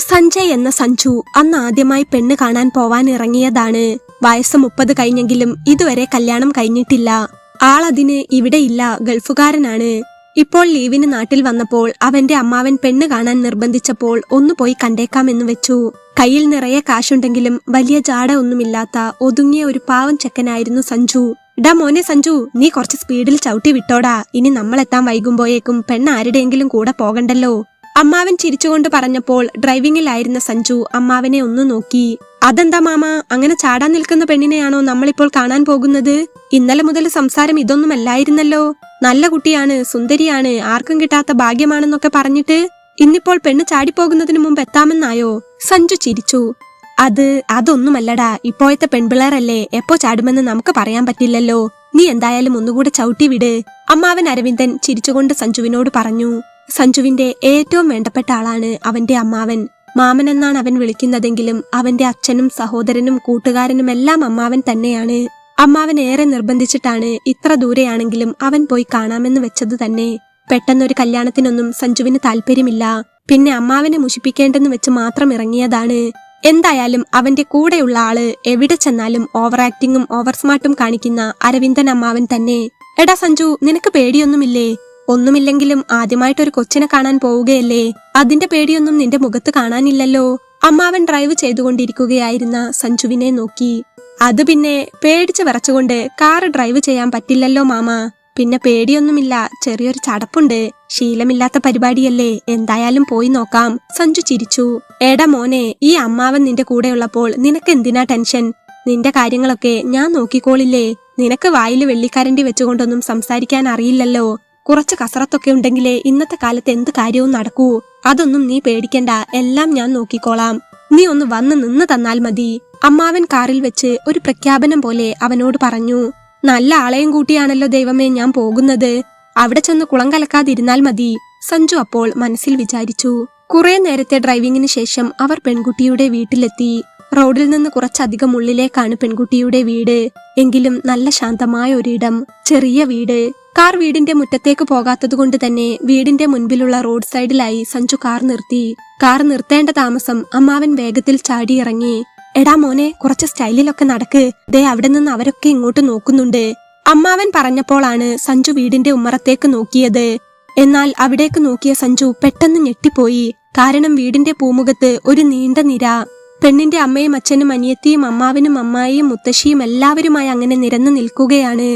സഞ്ജയ് എന്ന സഞ്ജു അന്ന് ആദ്യമായി പെണ്ണ് കാണാൻ പോവാൻ ഇറങ്ങിയതാണ്. വയസ്സ് 30 കഴിഞ്ഞെങ്കിലും ഇതുവരെ കല്യാണം കഴിഞ്ഞിട്ടില്ല. ആളതിന് ഇവിടെയില്ല, ഗൾഫുകാരനാണ്. ഇപ്പോൾ ലീവിന് നാട്ടിൽ വന്നപ്പോൾ അവന്റെ അമ്മാവൻ പെണ്ണ് കാണാൻ നിർബന്ധിച്ചപ്പോൾ ഒന്ന് പോയി കണ്ടേക്കാമെന്ന് വെച്ചു. കയ്യിൽ നിറയെ കാശുണ്ടെങ്കിലും വലിയ ജാട ഒന്നുമില്ലാത്ത ഒതുങ്ങിയ ഒരു പാവം ചെക്കനായിരുന്നു സഞ്ജു. ഡാ മോനെ സഞ്ജു, നീ കുറച്ച് സ്പീഡിൽ ചവിട്ടി വിട്ടോടാ, ഇനി നമ്മളെത്താൻ വൈകുമ്പോഴേക്കും പെണ്ണ് ആരുടെയെങ്കിലും കൂടെ പോകണ്ടല്ലോ. അമ്മാവൻ ചിരിച്ചുകൊണ്ട് പറഞ്ഞപ്പോൾ ഡ്രൈവിംഗിലായിരുന്ന സഞ്ജു അമ്മാവനെ ഒന്ന് നോക്കി. അതെന്താ മാമ, അങ്ങനെ ചാടാൻ നിൽക്കുന്ന പെണ്ണിനെയാണോ നമ്മളിപ്പോൾ കാണാൻ പോകുന്നത്? ഇന്നലെ മുതൽ സംസാരം ഇതൊന്നുമല്ലായിരുന്നല്ലോ. നല്ല കുട്ടിയാണ്, സുന്ദരിയാണ്, ആർക്കും കിട്ടാത്ത ഭാഗ്യമാണെന്നൊക്കെ പറഞ്ഞിട്ട് ഇന്നിപ്പോൾ പെണ്ണ് ചാടിപ്പോകുന്നതിന് മുമ്പ് എത്താമെന്നായോ? സഞ്ജു ചിരിച്ചു. അതൊന്നുമല്ലടാ, ഇപ്പോഴത്തെ പെൺപിള്ളേരല്ലേ, എപ്പോ ചാടുമെന്ന് നമുക്ക് പറയാൻ പറ്റില്ലല്ലോ. നീ എന്തായാലും ഒന്നുകൂടെ ചവിട്ടി വിട്, അമ്മാവൻ അരവിന്ദൻ ചിരിച്ചുകൊണ്ട് സഞ്ജുവിനോട് പറഞ്ഞു. സഞ്ജുവിന്റെ ഏറ്റവും വേണ്ടപ്പെട്ട ആളാണ് അവന്റെ അമ്മാവൻ. മാമൻ എന്നാണ് അവൻ വിളിക്കുന്നതെങ്കിലും അവന്റെ അച്ഛനും സഹോദരനും കൂട്ടുകാരനും എല്ലാം അമ്മാവൻ തന്നെയാണ്. അമ്മാവൻ ഏറെ നിർബന്ധിച്ചിട്ടാണ് ഇത്ര ദൂരെയാണെങ്കിലും അവൻ പോയി കാണാമെന്ന് വെച്ചത് തന്നെ. പെട്ടെന്നൊരു കല്യാണത്തിനൊന്നും സഞ്ജുവിന് താല്പര്യമില്ല. പിന്നെ അമ്മാവനെ മുഷിപ്പിക്കേണ്ടെന്ന് വെച്ച് മാത്രം ഇറങ്ങിയതാണ്. എന്തായാലും അവന്റെ കൂടെയുള്ള ആള് എവിടെ ചെന്നാലും ഓവർ ആക്ടിങ്ങും ഓവർ സ്മാർട്ടും കാണിക്കുന്ന അരവിന്ദൻ അമ്മാവൻ തന്നെ. എടാ സഞ്ജു, നിനക്ക് പേടിയൊന്നുമില്ലേ? ഒന്നുമില്ലെങ്കിലും ആദ്യമായിട്ടൊരു കൊച്ചിനെ കാണാൻ പോവുകയല്ലേ, അതിന്റെ പേടിയൊന്നും നിന്റെ മുഖത്ത് കാണാനില്ലല്ലോ. അമ്മാവൻ ഡ്രൈവ് ചെയ്തുകൊണ്ടിരിക്കുകയായിരുന്ന സഞ്ജുവിനെ നോക്കി. അത് പിന്നെ പേടിച്ച് വിറച്ചുകൊണ്ട് കാറ് ഡ്രൈവ് ചെയ്യാൻ പറ്റില്ലല്ലോ മാമ. പിന്നെ പേടിയൊന്നുമില്ല, ചെറിയൊരു ചടപ്പുണ്ട്. ശീലമില്ലാത്ത പരിപാടിയല്ലേ, എന്തായാലും പോയി നോക്കാം. സഞ്ജു ചിരിച്ചു. എടാ മോനെ, ഈ അമ്മാവൻ നിന്റെ കൂടെയുള്ളപ്പോൾ നിനക്ക് എന്തിനാ ടെൻഷൻ? നിന്റെ കാര്യങ്ങളൊക്കെ ഞാൻ നോക്കിക്കോളില്ലേ. നിനക്ക് വായില് വെള്ളിക്കരണ്ടി വെച്ചുകൊണ്ടൊന്നും സംസാരിക്കാൻ അറിയില്ലല്ലോ. കുറച്ച് കസറത്തൊക്കെ ഉണ്ടെങ്കിലേ ഇന്നത്തെ കാലത്ത് എന്ത് കാര്യവും നടക്കൂ. അതൊന്നും നീ പേടിക്കണ്ട, എല്ലാം ഞാൻ നോക്കിക്കോളാം. നീ ഒന്ന് വന്ന് നിന്ന് തന്നാൽ മതി. അമ്മാവൻ കാറിൽ വെച്ച് ഒരു പ്രഖ്യാപനം പോലെ അവനോട് പറഞ്ഞു. നല്ല ആളെയും കൂട്ടിയാണല്ലോ ദൈവമേ ഞാൻ പോകുന്നത്. അവിടെ ചെന്ന് കുളം കലക്കാതിരുന്നാൽ മതി, സഞ്ജു അപ്പോൾ മനസ്സിൽ വിചാരിച്ചു. കുറെ നേരത്തെ ഡ്രൈവിംഗിന് ശേഷം അവർ പെൺകുട്ടിയുടെ വീട്ടിലെത്തി. റോഡിൽ നിന്ന് കുറച്ചധികം ഉള്ളിലേക്കാണ് പെൺകുട്ടിയുടെ വീട്. എങ്കിലും നല്ല ശാന്തമായ ഒരിടം, ചെറിയ വീട്. കാർ വീടിന്റെ മുറ്റത്തേക്ക് പോകാത്തതുകൊണ്ട് തന്നെ വീടിന്റെ മുൻപിലുള്ള റോഡ് സൈഡിലായി സഞ്ജു കാർ നിർത്തി. കാർ നിർത്തേണ്ട താമസം അമ്മാവൻ വേഗത്തിൽ ചാടിയിറങ്ങി. എടാ മോനെ, കുറച്ച് സ്റ്റൈലിലൊക്കെ നടക്ക്, ദേ അവിടെ നിന്ന് അവരൊക്കെ ഇങ്ങോട്ട് നോക്കുന്നുണ്ട്. അമ്മാവൻ പറഞ്ഞപ്പോഴാണ് സഞ്ജു വീടിന്റെ ഉമ്മറത്തേക്ക് നോക്കിയത്. എന്നാൽ അവിടേക്ക് നോക്കിയ സഞ്ജു പെട്ടെന്ന് ഞെട്ടിപ്പോയി. കാരണം വീടിന്റെ പൂമുഖത്ത് ഒരു നീണ്ട നിര. പെണ്ണിന്റെ അമ്മയും അച്ഛനും അനിയത്തിയും അമ്മാവനും അമ്മായിയും മുത്തശ്ശിയും എല്ലാവരുമായി അങ്ങനെ നിരന്നു നിൽക്കുകയാണ്.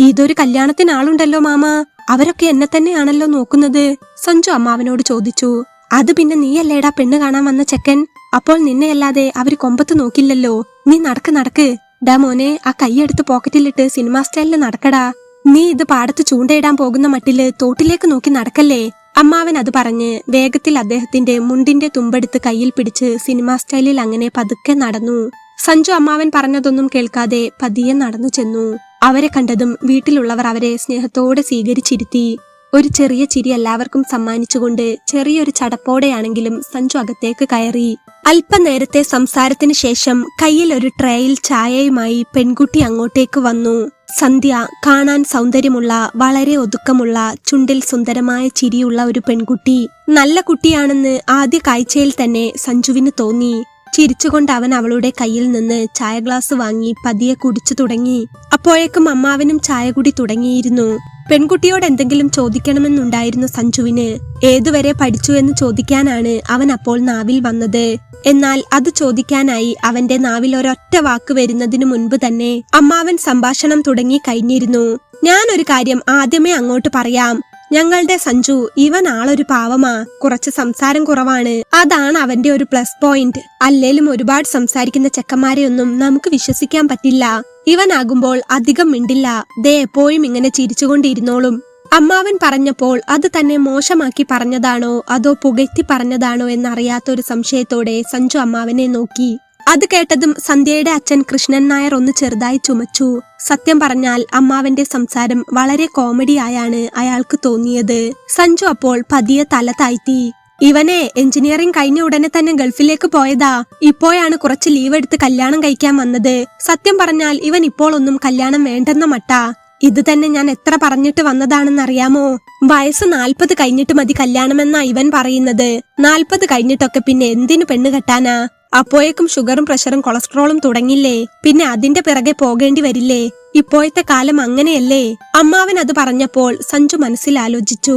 ഇതൊരു കല്യാണത്തിനാളുണ്ടല്ലോ മാമ, അവരൊക്കെ എന്നെ തന്നെയാണല്ലോ നോക്കുന്നത്, സഞ്ജു അമ്മാവനോട് ചോദിച്ചു. അത് പിന്നെ നീയല്ലേടാ പെണ്ണ് കാണാൻ വന്ന ചെക്കൻ, അപ്പോൾ നിന്നെയല്ലാതെ അവര് കൊമ്പത്ത് നോക്കില്ലല്ലോ. നീ നടക്ക്. ഡാ മോനെ, ആ കൈയെടുത്ത് പോക്കറ്റിലിട്ട് സിനിമാ സ്റ്റൈലില് നടക്കടാ. നീ ഇത് പാടത്ത് ചൂണ്ടയിടാൻ പോകുന്ന മട്ടില് തോട്ടിലേക്ക് നോക്കി നടക്കല്ലേ. അമ്മാവൻ അത് പറഞ്ഞ് വേഗത്തിൽ അദ്ദേഹത്തിന്റെ മുണ്ടിന്റെ തുമ്പെടുത്ത് കയ്യിൽ പിടിച്ച് സിനിമാ സ്റ്റൈലിൽ അങ്ങനെ പതുക്കെ നടന്നു. സഞ്ജു അമ്മാവൻ പറഞ്ഞതൊന്നും കേൾക്കാതെ പതിയെ നടന്നു ചെന്നു. അവരെ കണ്ടതും വീട്ടിലുള്ളവർ അവരെ സ്നേഹത്തോടെ സ്വീകരിച്ചിരുത്തി. ഒരു ചെറിയ ചിരി എല്ലാവർക്കും സമ്മാനിച്ചുകൊണ്ട് ചെറിയൊരു ചടപ്പോടെയാണെങ്കിലും സഞ്ജു അകത്തേക്ക് കയറി. അല്പനേരത്തെ സംസാരത്തിന് ശേഷം കയ്യിൽ ഒരു ട്രേയിൽ ചായയുമായി പെൺകുട്ടി അങ്ങോട്ടേക്ക് വന്നു. സന്ധ്യ കാണാൻ സൗന്ദര്യമുള്ള, വളരെ ഒതുക്കമുള്ള, ചുണ്ടിൽ സുന്ദരമായ ചിരിയുള്ള ഒരു പെൺകുട്ടി. നല്ല കുട്ടിയാണെന്ന് ആദ്യ കാഴ്ചയിൽ തന്നെ സഞ്ജുവിന് തോന്നി. ചിരിച്ചുകൊണ്ട് അവൻ അവളുടെ കയ്യിൽ നിന്ന് ചായ ഗ്ലാസ് വാങ്ങി പതിയെ കുടിച്ചു തുടങ്ങി. അപ്പോഴേക്കും അമ്മാവനും ചായ കുടി തുടങ്ങിയിരുന്നു. പെൺകുട്ടിയോട് എന്തെങ്കിലും ചോദിക്കണമെന്നുണ്ടായിരുന്നു സഞ്ജുവിന്. ഏതുവരെ പഠിച്ചു എന്ന് ചോദിക്കാനാണ് അവൻ അപ്പോൾ നാവിൽ വന്നത്. എന്നാൽ അത് ചോദിക്കാനായി അവന്റെ നാവിൽ ഒരൊറ്റ വാക്ക് വരുന്നതിനു മുൻപ് തന്നെ അമ്മാവൻ സംഭാഷണം തുടങ്ങി കഴിഞ്ഞിരുന്നു. ഞാനൊരു കാര്യം ആദ്യമേ അങ്ങോട്ട് പറയാം. ഞങ്ങളുടെ സഞ്ജു, ഇവൻ ആളൊരു പാവമാ, കുറച്ച് സംസാരം കുറവാണ്. അതാണ് അവന്റെ ഒരു പ്ലസ് പോയിന്റ്. അല്ലേലും ഒരുപാട് സംസാരിക്കുന്ന ചെക്കന്മാരെ ഒന്നും നമുക്ക് വിശ്വസിക്കാൻ പറ്റില്ല. ഇവനാകുമ്പോൾ അധികം മിണ്ടില്ല, ദേ എപ്പോഴും ഇങ്ങനെ ചിരിച്ചുകൊണ്ടിരുന്നോളും. അമ്മാവൻ പറഞ്ഞപ്പോൾ അത് തന്നെ മോശമാക്കി പറഞ്ഞതാണോ അതോ പുകഴ്ത്തി പറഞ്ഞതാണോ എന്നറിയാത്തൊരു സംശയത്തോടെ സഞ്ജു അമ്മാവനെ നോക്കി. അത് കേട്ടതും സന്ധ്യയുടെ അച്ഛൻ കൃഷ്ണൻ നായർ ഒന്ന് ചെറുതായി ചുമച്ചു. സത്യം പറഞ്ഞാൽ അമ്മാവന്റെ സംസാരം വളരെ കോമഡിയായാണ് അയാൾക്ക് തോന്നിയത്. സഞ്ജു അപ്പോൾ പതിയെ തല താഴ്ത്തി. ഇവനെ എഞ്ചിനീയറിംഗ് കഴിഞ്ഞ ഉടനെ തന്നെ ഗൾഫിലേക്ക് പോയതാ. ഇപ്പോഴാണ് കുറച്ച് ലീവ് എടുത്ത് കല്യാണം കഴിക്കാൻ വന്നത്. സത്യം പറഞ്ഞാൽ ഇവൻ ഇപ്പോൾ ഒന്നും കല്യാണം വേണ്ടെന്ന മട്ടാ. ഇത് തന്നെ ഞാൻ എത്ര പറഞ്ഞിട്ട് വന്നതാണെന്നറിയാമോ? വയസ്സ് 40 കഴിഞ്ഞിട്ട് മതി കല്യാണമെന്നാ ഇവൻ പറയുന്നത്. 40 കഴിഞ്ഞിട്ടൊക്കെ പിന്നെ എന്തിനു പെണ്ണ് കെട്ടാനാ? അപ്പോഴേക്കും ഷുഗറും പ്രഷറും കൊളസ്ട്രോളും തുടങ്ങില്ലേ? പിന്നെ അതിന്റെ പിറകെ പോകേണ്ടി വരില്ലേ? ഇപ്പോഴത്തെ കാലം അങ്ങനെയല്ലേ? അമ്മാവൻ അത് പറഞ്ഞപ്പോൾ സഞ്ജു മനസ്സിൽ ആലോചിച്ചു.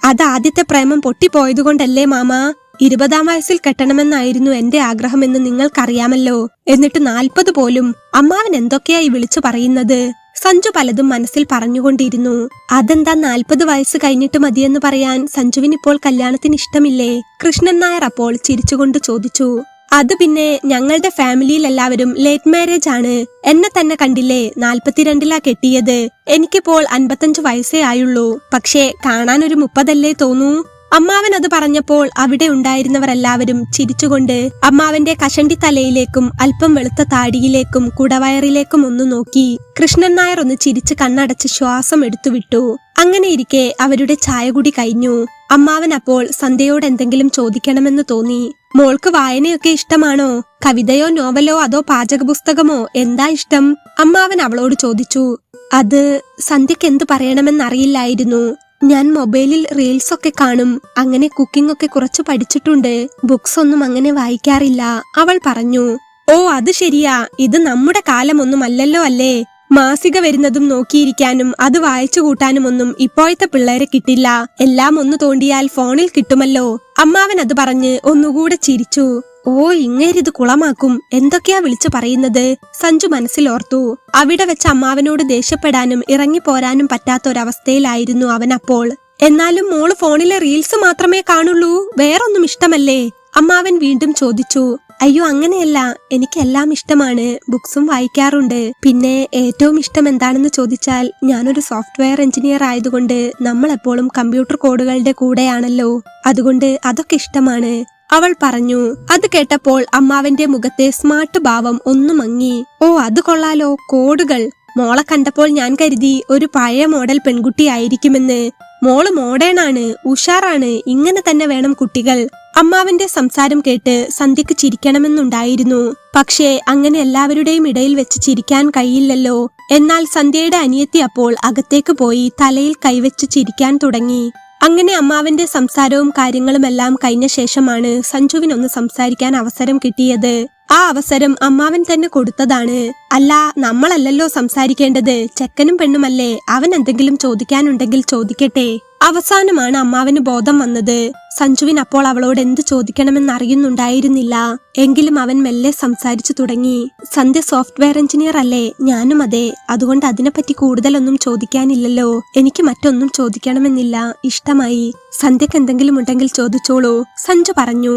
അത് ആദ്യത്തെ പ്രേമം പൊട്ടിപ്പോയതുകൊണ്ടല്ലേ മാമാ? 20-ാം വയസ്സിൽ കെട്ടണമെന്നായിരുന്നു എന്റെ ആഗ്രഹമെന്ന് നിങ്ങൾക്കറിയാമല്ലോ. എന്നിട്ട് 40 പോലും. അമ്മാവൻ എന്തൊക്കെയായി വിളിച്ചു പറയുന്നത്? സഞ്ജു പലതും മനസ്സിൽ പറഞ്ഞുകൊണ്ടിരുന്നു. അതെന്താ 40 വയസ്സ് കഴിഞ്ഞിട്ട് മതിയെന്ന് പറയാൻ? സഞ്ജുവിനിപ്പോൾ കല്യാണത്തിന് ഇഷ്ടമില്ലേ? കൃഷ്ണൻ നായർ അപ്പോൾ ചിരിച്ചുകൊണ്ട് ചോദിച്ചു. അത് പിന്നെ ഞങ്ങളുടെ ഫാമിലിയിൽ എല്ലാവരും ലേറ്റ് മാരേജ് ആണ്. എന്നെ തന്നെ കണ്ടില്ലേ, 42-ലാ കെട്ടിയത്. എനിക്കിപ്പോൾ 55 വയസ്സേ ആയുള്ളൂ. പക്ഷേ കാണാൻ ഒരു 30 തോന്നൂ. അമ്മാവൻ അത് പറഞ്ഞപ്പോൾ അവിടെ ഉണ്ടായിരുന്നവരെല്ലാവരും ചിരിച്ചുകൊണ്ട് അമ്മാവന്റെ കഷണ്ടി തലയിലേക്കും അല്പം വെളുത്ത താടിയിലേക്കും കുടവയറിലേക്കും ഒന്ന് നോക്കി. കൃഷ്ണൻ നായർ ഒന്ന് ചിരിച്ച് കണ്ണടച്ച് ശ്വാസം എടുത്തുവിട്ടു. അങ്ങനെയിരിക്കെ അവരുടെ ചായ കൂടി കഴിഞ്ഞു. അമ്മാവൻ അപ്പോൾ സന്ധ്യയോട് എന്തെങ്കിലും ചോദിക്കണമെന്ന് തോന്നി. മോൾക്ക് വായനയൊക്കെ ഇഷ്ടമാണോ? കവിതയോ നോവലോ അതോ പാചക പുസ്തകമോ? എന്താ ഇഷ്ടം? അമ്മാവൻ അവളോട് ചോദിച്ചു. അത് സന്ധ്യക്ക് എന്ത് പറയണമെന്നറിയില്ലായിരുന്നു. ഞാൻ മൊബൈലിൽ റീൽസ് ഒക്കെ കാണും. അങ്ങനെ കുക്കിംഗ് ഒക്കെ കുറച്ച് പഠിച്ചിട്ടുണ്ട്. ബുക്സ് ഒന്നും അങ്ങനെ വായിക്കാറില്ല, അവൾ പറഞ്ഞു. ഓ അത് ശരിയാ. ഇത് നമ്മുടെ കാലമൊന്നുമല്ലല്ലോ അല്ലേ? മാസിക വരുന്നതും നോക്കിയിരിക്കാനും അത് വായിച്ചു കൂട്ടാനും ഒന്നും ഇപ്പോഴത്തെ പിള്ളേരെ കിട്ടില്ല. എല്ലാം ഒന്ന് തോണ്ടിയാൽ ഫോണിൽ കിട്ടുമല്ലോ. അമ്മാവൻ അത് പറഞ്ഞ് ഒന്നുകൂടെ ചിരിച്ചു. ഓ ഇങ്ങേരിത് കുളമാക്കും. എന്തൊക്കെയാ വിളിച്ചു പറയുന്നത്? സഞ്ജു മനസ്സിലോർത്തു. അവിടെ വെച്ച് അമ്മാവനോട് ദേഷ്യപ്പെടാനും ഇറങ്ങിപ്പോരാനും പറ്റാത്തൊരവസ്ഥയിലായിരുന്നു അവനപ്പോൾ. എന്നാലും മോള് ഫോണിലെ റീൽസ് മാത്രമേ കാണുള്ളൂ, വേറൊന്നും ഇഷ്ടമല്ലേ? അമ്മാവൻ വീണ്ടും ചോദിച്ചു. അയ്യോ അങ്ങനെയല്ല, എനിക്കെല്ലാം ഇഷ്ടമാണ്. ബുക്സും വായിക്കാറുണ്ട്. പിന്നെ ഏറ്റവും ഇഷ്ടം എന്താണെന്ന് ചോദിച്ചാൽ ഞാനൊരു സോഫ്റ്റ്വെയർ എഞ്ചിനീയർ ആയതുകൊണ്ട് നമ്മൾ എപ്പോഴും കമ്പ്യൂട്ടർ കോഡുകളുടെ കൂടെയാണല്ലോ. അതുകൊണ്ട് അതൊക്കെ ഇഷ്ടമാണ്, അവൾ പറഞ്ഞു. അത് കേട്ടപ്പോൾ അമ്മാവന്റെ മുഖത്തെ സ്മാർട്ട് ഭാവം ഒന്നു മങ്ങി. ഓ അത് കൊള്ളാലോ, കോഡുകൾ. മോളെ കണ്ടപ്പോൾ ഞാൻ കരുതി ഒരു പഴയ മോഡൽ പെൺകുട്ടിയായിരിക്കുമെന്ന്. മോള് മോഡേണാണ്, ഉഷാറാണ്. ഇങ്ങനെ തന്നെ വേണം കുട്ടികൾ. അമ്മാവന്റെ സംസാരം കേട്ട് സന്ധ്യക്ക് ചിരിക്കണമെന്നുണ്ടായിരുന്നു. പക്ഷേ അങ്ങനെ എല്ലാവരുടെയും ഇടയിൽ വെച്ച് ചിരിക്കാൻ കഴിയില്ലല്ലോ. എന്നാൽ സന്ധ്യയുടെ അനിയത്തി അപ്പോൾ അകത്തേക്ക് പോയി തലയിൽ കൈവച്ച് ചിരിക്കാൻ തുടങ്ങി. അങ്ങനെ അമ്മാവന്റെ സംസാരവും കാര്യങ്ങളുമെല്ലാം കഴിഞ്ഞ ശേഷമാണ് സഞ്ജുവിനൊന്ന് സംസാരിക്കാൻ അവസരം കിട്ടിയത്. ആ അവസരം അമ്മാവൻ തന്നെ കൊടുത്തതാണ്. അല്ല, നമ്മളല്ലല്ലോ സംസാരിക്കേണ്ടത്, ചെക്കനും പെണ്ണുമല്ലേ. അവൻ എന്തെങ്കിലും ചോദിക്കാനുണ്ടെങ്കിൽ ചോദിക്കട്ടെ. അവസാനമാണ് അമ്മാവന് ബോധം വന്നത്. സഞ്ജുവിന് അപ്പോൾ അവളോട് എന്ത് ചോദിക്കണമെന്ന് അറിയുന്നുണ്ടായിരുന്നില്ല. എങ്കിലും അവൻ മെല്ലെ സംസാരിച്ചു തുടങ്ങി. സന്ധ്യ സോഫ്റ്റ്വെയർ എഞ്ചിനീയർ അല്ലേ? ഞാനും അതെ. അതുകൊണ്ട് അതിനെപ്പറ്റി കൂടുതലൊന്നും ചോദിക്കാനില്ലല്ലോ. എനിക്ക് മറ്റൊന്നും ചോദിക്കണമെന്നില്ല. ഇഷ്ടമായി. സന്ധ്യക്ക് എന്തെങ്കിലും ഉണ്ടെങ്കിൽ ചോദിച്ചോളൂ, സഞ്ജു പറഞ്ഞു.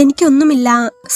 എനിക്കൊന്നുമില്ല.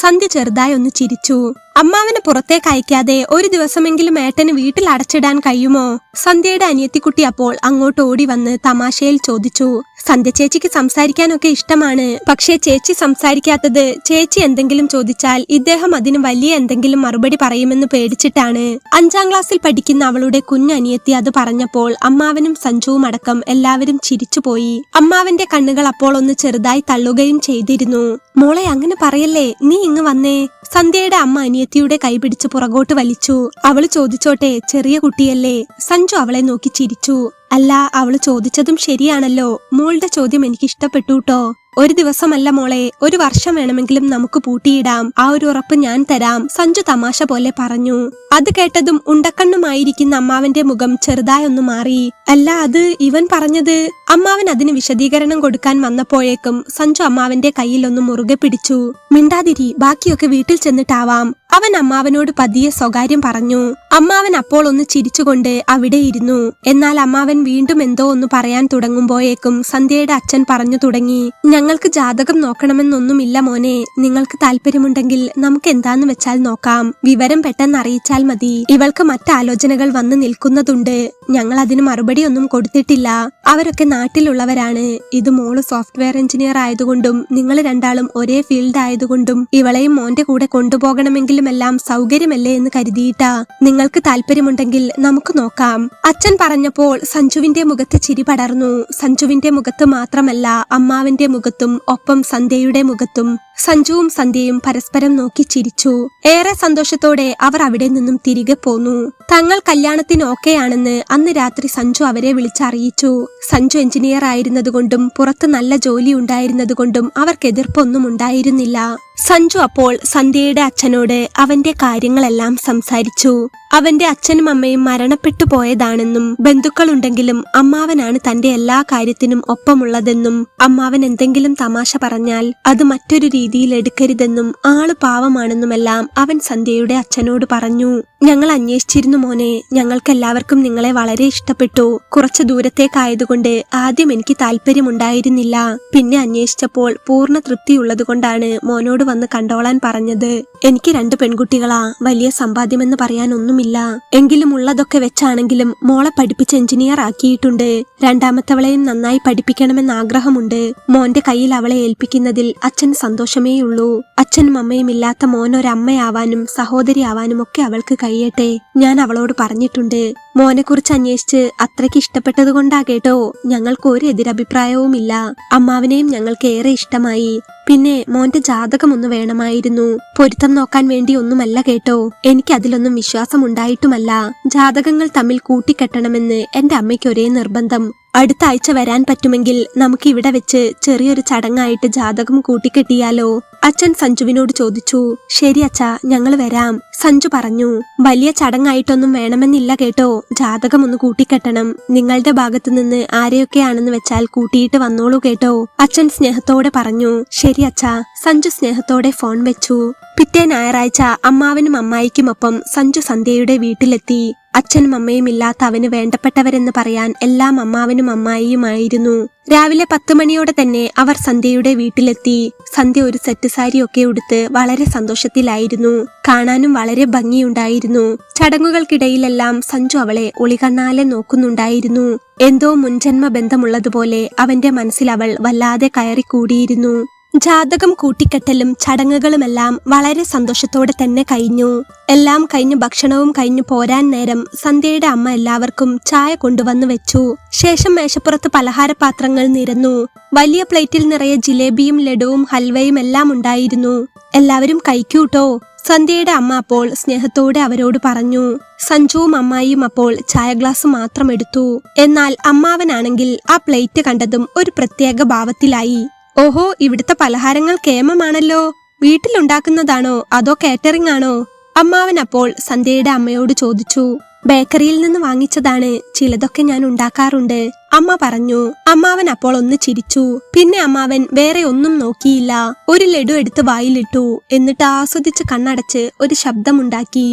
സന്ധ്യ ചെറുതായി ഒന്ന് ചിരിച്ചു. അമ്മാവനെ പുറത്തേക്ക് അയക്കാതെ ഒരു ദിവസമെങ്കിലും ഏട്ടന് വീട്ടിൽ അടച്ചിടാൻ കഴിയുമോ? സന്ധ്യയുടെ അനിയത്തിക്കുട്ടി അപ്പോൾ അങ്ങോട്ട് ഓടി വന്ന് തമാശയിൽ ചോദിച്ചു. സന്ധ്യ ചേച്ചിക്ക് സംസാരിക്കാനൊക്കെ ഇഷ്ടമാണ്. പക്ഷേ ചേച്ചി സംസാരിക്കാത്തത് ചേച്ചി എന്തെങ്കിലും ചോദിച്ചാൽ ഇദ്ദേഹം അതിന് വലിയ എന്തെങ്കിലും മറുപടി പറയുമെന്ന് പേടിച്ചിട്ടാണ്. 5-ാം ക്ലാസ്സിൽ പഠിക്കുന്ന അവളുടെ കുഞ്ഞനിയത്തി അത് പറഞ്ഞപ്പോൾ അമ്മാവനും സഞ്ജുവും അടക്കം എല്ലാവരും ചിരിച്ചുപോയി. അമ്മാവന്റെ കണ്ണുകൾ അപ്പോൾ ഒന്ന് ചെറുതായി തള്ളുകയും ചെയ്തിരുന്നു. മോളെ അങ്ങനെ പറയല്ലേ, നീ ഇങ്ങ് വന്നേ. സന്ധ്യയുടെ അമ്മ അനിയത്തിയുടെ കൈ പിടിച്ച് പുറകോട്ട് വലിച്ചു. അവള് ചോദിച്ചോട്ടെ, ചെറിയ കുട്ടിയല്ലേ. സഞ്ജു അവളെ നോക്കി ചിരിച്ചു. അല്ല, അവള് ചോദിച്ചതും ശരിയാണല്ലോ. മോളുടെ ചോദ്യം എനിക്ക് ഇഷ്ടപ്പെട്ടുട്ടോ. ഒരു ദിവസമല്ല മോളെ, ഒരു വർഷം വേണമെങ്കിലും നമുക്ക് പൂട്ടിയിടാം. ആ ഒരു ഉറപ്പ് ഞാൻ തരാം, സഞ്ജു തമാശ പോലെ പറഞ്ഞു. അത് കേട്ടതും ഉണ്ടക്കണ്ണുമായിരിക്കുന്ന അമ്മാവന്റെ മുഖം ചെറുതായൊന്നു മാറി. അല്ല, അത് ഇവൻ പറഞ്ഞത്. അമ്മാവൻ അതിന് വിശദീകരണം കൊടുക്കാൻ വന്നപ്പോഴേക്കും സഞ്ജു അമ്മാവന്റെ കയ്യിലൊന്ന് മുറുകെ പിടിച്ചു. മിണ്ടാതിരി, ബാക്കിയൊക്കെ വീട്ടിൽ ചെന്നിട്ടാവാം, അവൻ അമ്മാവനോട് പതിയെ സ്വകാര്യം പറഞ്ഞു. അമ്മാവൻ അപ്പോൾ ഒന്ന് ചിരിച്ചുകൊണ്ട് അവിടെ ഇരുന്നു. എന്നാൽ അമ്മാവൻ വീണ്ടും എന്തോ ഒന്ന് പറയാൻ തുടങ്ങുമ്പോഴേക്കും സന്ധ്യയുടെ അച്ഛൻ പറഞ്ഞു തുടങ്ങി. ഞങ്ങൾക്ക് ജാതകം നോക്കണമെന്നൊന്നുമില്ല മോനെ. നിങ്ങൾക്ക് താല്പര്യമുണ്ടെങ്കിൽ നമുക്ക് എന്താന്ന് വെച്ചാൽ നോക്കാം. വിവരം പെട്ടെന്ന് അറിയിച്ചാൽ മതി. ഇവൾക്ക് മറ്റാലോചനകൾ വന്ന് നിൽക്കുന്നതുണ്ട്. ഞങ്ങൾ അതിന് മറുപടി ഒന്നും കൊടുത്തിട്ടില്ല. അവരൊക്കെ നാട്ടിലുള്ളവരാണ്. ഇത് മോള് സോഫ്റ്റ്വെയർ എഞ്ചിനീയർ ആയതുകൊണ്ടും നിങ്ങൾ രണ്ടാളും ഒരേ ഫീൽഡ് ആയതുകൊണ്ടും ഇവളെയും മോന്റെ കൂടെ കൊണ്ടുപോകണമെങ്കിൽ വീട്ടിലെങ്കിലുമെല്ലാം സൗകര്യമല്ലേ എന്ന് കരുതിയിട്ടാ. നിങ്ങൾക്ക് താല്പര്യമുണ്ടെങ്കിൽ നമുക്ക് നോക്കാം. അച്ഛൻ പറഞ്ഞപ്പോൾ സഞ്ജുവിന്റെ മുഖത്ത് ചിരി പടർന്നു. സഞ്ജുവിന്റെ മുഖത്ത് മാത്രമല്ല, അമ്മാവന്റെ മുഖത്തും ഒപ്പം സന്ധ്യയുടെ മുഖത്തും. സഞ്ജുവും സന്ധ്യയും പരസ്പരം നോക്കി ചിരിച്ചു. ഏറെ സന്തോഷത്തോടെ അവർ അവിടെ നിന്നും തിരികെ പോന്നു. തങ്ങൾ കല്യാണത്തിന് ഓക്കെയാണെന്ന് അന്ന് രാത്രി സഞ്ജു അവരെ വിളിച്ചറിയിച്ചു. സഞ്ജു എഞ്ചിനീയർ ആയിരുന്നതുകൊണ്ടും പുറത്ത് നല്ല ജോലി ഉണ്ടായിരുന്നതുകൊണ്ടും അവർക്ക് എതിർപ്പൊന്നും ഉണ്ടായിരുന്നില്ല. സഞ്ജു അപ്പോൾ സന്ധ്യയുടെ അച്ഛനോട് അവന്റെ കാര്യങ്ങളെല്ലാം സംസാരിച്ചു. അവന്റെ അച്ഛനും അമ്മയും മരണപ്പെട്ടു പോയതാണെന്നും ബന്ധുക്കളുണ്ടെങ്കിലും അമ്മാവനാണ് തന്റെ എല്ലാ കാര്യത്തിനും ഒപ്പമുള്ളതെന്നും അമ്മാവൻ എന്തെങ്കിലും തമാശ പറഞ്ഞാൽ അത് മറ്റൊരു രീതിയിൽ എടുക്കരുതെന്നും ആള് പാവമാണെന്നുമെല്ലാം അവൻ സന്ധ്യയുടെ അച്ഛനോട് പറഞ്ഞു. ഞങ്ങൾ അന്വേഷിച്ചിരുന്നു മോനെ, ഞങ്ങൾക്കെല്ലാവർക്കും നിങ്ങളെ വളരെ ഇഷ്ടപ്പെട്ടു. കുറച്ചു ദൂരത്തേക്കായതുകൊണ്ട് ആദ്യം എനിക്ക് താല്പര്യമുണ്ടായിരുന്നില്ല. പിന്നെ അന്വേഷിച്ചപ്പോൾ പൂർണ്ണ തൃപ്തിയുള്ളതുകൊണ്ടാണ് മോനോട് വന്ന് കണ്ടോളാൻ പറഞ്ഞത്. എനിക്ക് 2 പെൺകുട്ടികളാ. വലിയ സമ്പാദ്യമെന്ന് പറയാനൊന്നുമില്ല. എങ്കിലും ഉള്ളതൊക്കെ വെച്ചാണെങ്കിലും മോളെ പഠിപ്പിച്ച് എഞ്ചിനീയർ ആക്കിയിട്ടുണ്ട്. രണ്ടാമത്തവളെയും നന്നായി പഠിപ്പിക്കണമെന്ന് ആഗ്രഹമുണ്ട്. മോന്റെ കയ്യിൽ അവളെ ഏൽപ്പിക്കുന്നതിൽ അച്ഛന് സന്തോഷമേയുള്ളൂ. അച്ഛനും അമ്മയും ഇല്ലാത്ത മോൻ ഒരമ്മയാവാനും സഹോദരി ആവാനും ഒക്കെ അവൾക്ക് കഴിയട്ടെ. ഞാൻ അവളോട് പറഞ്ഞിട്ടുണ്ട്. മോനെ കുറിച്ച് അന്വേഷിച്ച് അത്രയ്ക്ക് ഇഷ്ടപ്പെട്ടത് കൊണ്ടാ കേട്ടോ. ഞങ്ങൾക്ക് ഒരു എതിരഭിപ്രായവുമില്ല. അമ്മാവനെയും ഞങ്ങൾക്ക് ഏറെ ഇഷ്ടമായി. പിന്നെ മോന്റെ ജാതകം ഒന്ന് വേണമായിരുന്നു. പൊരുത്തം നോക്കാൻ വേണ്ടി ഒന്നുമല്ല കേട്ടോ. എനിക്ക് അതിലൊന്നും വിശ്വാസം ഉണ്ടായിട്ടുമല്ല. ജാതകങ്ങൾ തമ്മിൽ കൂട്ടിക്കെട്ടണമെന്ന് എന്റെ അമ്മയ്ക്ക് ഒരേ നിർബന്ധം. അടുത്ത ആഴ്ച വരാൻ പറ്റുമെങ്കിൽ നമുക്ക് ഇവിടെ വെച്ച് ചെറിയൊരു ചടങ്ങായിട്ട് ജാതകം കൂട്ടിക്കെട്ടിയാലോ? അച്ഛൻ സഞ്ജുവിനോട് ചോദിച്ചു. ശരി അച്ഛാ, ഞങ്ങൾ വരാം, സഞ്ജു പറഞ്ഞു. വലിയ ചടങ്ങായിട്ടൊന്നും വേണമെന്നില്ല കേട്ടോ. ജാതകം ഒന്ന് കൂട്ടിക്കെട്ടണം. നിങ്ങളുടെ ഭാഗത്തു നിന്ന് ആരെയൊക്കെയാണെന്ന് വെച്ചാൽ കൂട്ടിയിട്ട് വന്നോളൂ കേട്ടോ, അച്ഛൻ സ്നേഹത്തോടെ പറഞ്ഞു. ശരി അച്ഛാ, സഞ്ജു സ്നേഹത്തോടെ ഫോൺ വെച്ചു. പിറ്റേ ഞായറാഴ്ച അമ്മാവനും അമ്മായിക്കുമൊപ്പം സഞ്ജു സന്ധ്യയുടെ വീട്ടിലെത്തി. അച്ഛനും അമ്മയും ഇല്ലാത്ത അവന് വേണ്ടപ്പെട്ടവരെന്ന് പറയാൻ എല്ലാം അമ്മാവനും അമ്മായിയുമായിരുന്നു. രാവിലെ 10 മണിയോടെ തന്നെ അവർ സന്ധ്യയുടെ വീട്ടിലെത്തി. സന്ധ്യ ഒരു സെറ്റ് സാരിയൊക്കെ ഉടുത്ത് വളരെ സന്തോഷത്തിലായിരുന്നു. കാണാനും വളരെ ഭംഗിയുണ്ടായിരുന്നു. ചടങ്ങുകൾക്കിടയിലെല്ലാം സഞ്ജു അവളെ ഒളികണ്ണാലെ നോക്കുന്നുണ്ടായിരുന്നു. എന്തോ മുൻജന്മ ബന്ധമുള്ളതുപോലെ അവന്റെ മനസ്സിൽ അവൾ വല്ലാതെ കയറിക്കൂടിയിരുന്നു. ജാതകം കൂട്ടിക്കെട്ടലും ചടങ്ങുകളുമെല്ലാം വളരെ സന്തോഷത്തോടെ തന്നെ കഴിഞ്ഞു. എല്ലാം കഴിഞ്ഞ് ഭക്ഷണവും കഴിഞ്ഞു പോരാൻ നേരം സന്ധ്യയുടെ അമ്മ എല്ലാവർക്കും ചായ കൊണ്ടുവന്നു വെച്ചു. ശേഷം മേശപ്പുറത്ത് പലഹാരപാത്രങ്ങൾ നിരന്നു. വലിയ പ്ലേറ്റിൽ നിറയെ ജിലേബിയും ലഡുവും ഹൽവയും എല്ലാം ഉണ്ടായിരുന്നു. എല്ലാവരും കഴിക്കൂട്ടോ, സന്ധ്യയുടെ അമ്മ അപ്പോൾ സ്നേഹത്തോടെ അവരോട് പറഞ്ഞു. സഞ്ജുവും അമ്മായിയും അപ്പോൾ ചായ ഗ്ലാസ് മാത്രം എടുത്തു. എന്നാൽ അമ്മാവനാണെങ്കിൽ ആ പ്ലേറ്റ് കണ്ടതും ഒരു പ്രത്യേക ഭാവത്തിലായി. ഓഹോ, ഇവിടുത്തെ പലഹാരങ്ങൾ കേമമാണല്ലോ. വീട്ടിലുണ്ടാക്കുന്നതാണോ അതോ കാറ്ററിംഗ് ആണോ? അമ്മാവൻ അപ്പോൾ സന്ധ്യയുടെ അമ്മയോട് ചോദിച്ചു. ബേക്കറിയിൽ നിന്ന് വാങ്ങിച്ചതാണ്. ചിലതൊക്കെ ഞാൻ ഉണ്ടാക്കാറുണ്ട്, അമ്മ പറഞ്ഞു. അമ്മാവൻ അപ്പോൾ ഒന്ന് ചിരിച്ചു. പിന്നെ അമ്മാവൻ വേറെ ഒന്നും നോക്കിയില്ല. ഒരു ലഡു എടുത്ത് വായിലിട്ടു. എന്നിട്ട് ആസ്വദിച്ച് കണ്ണടച്ച് ഒരു ശബ്ദമുണ്ടാക്കി.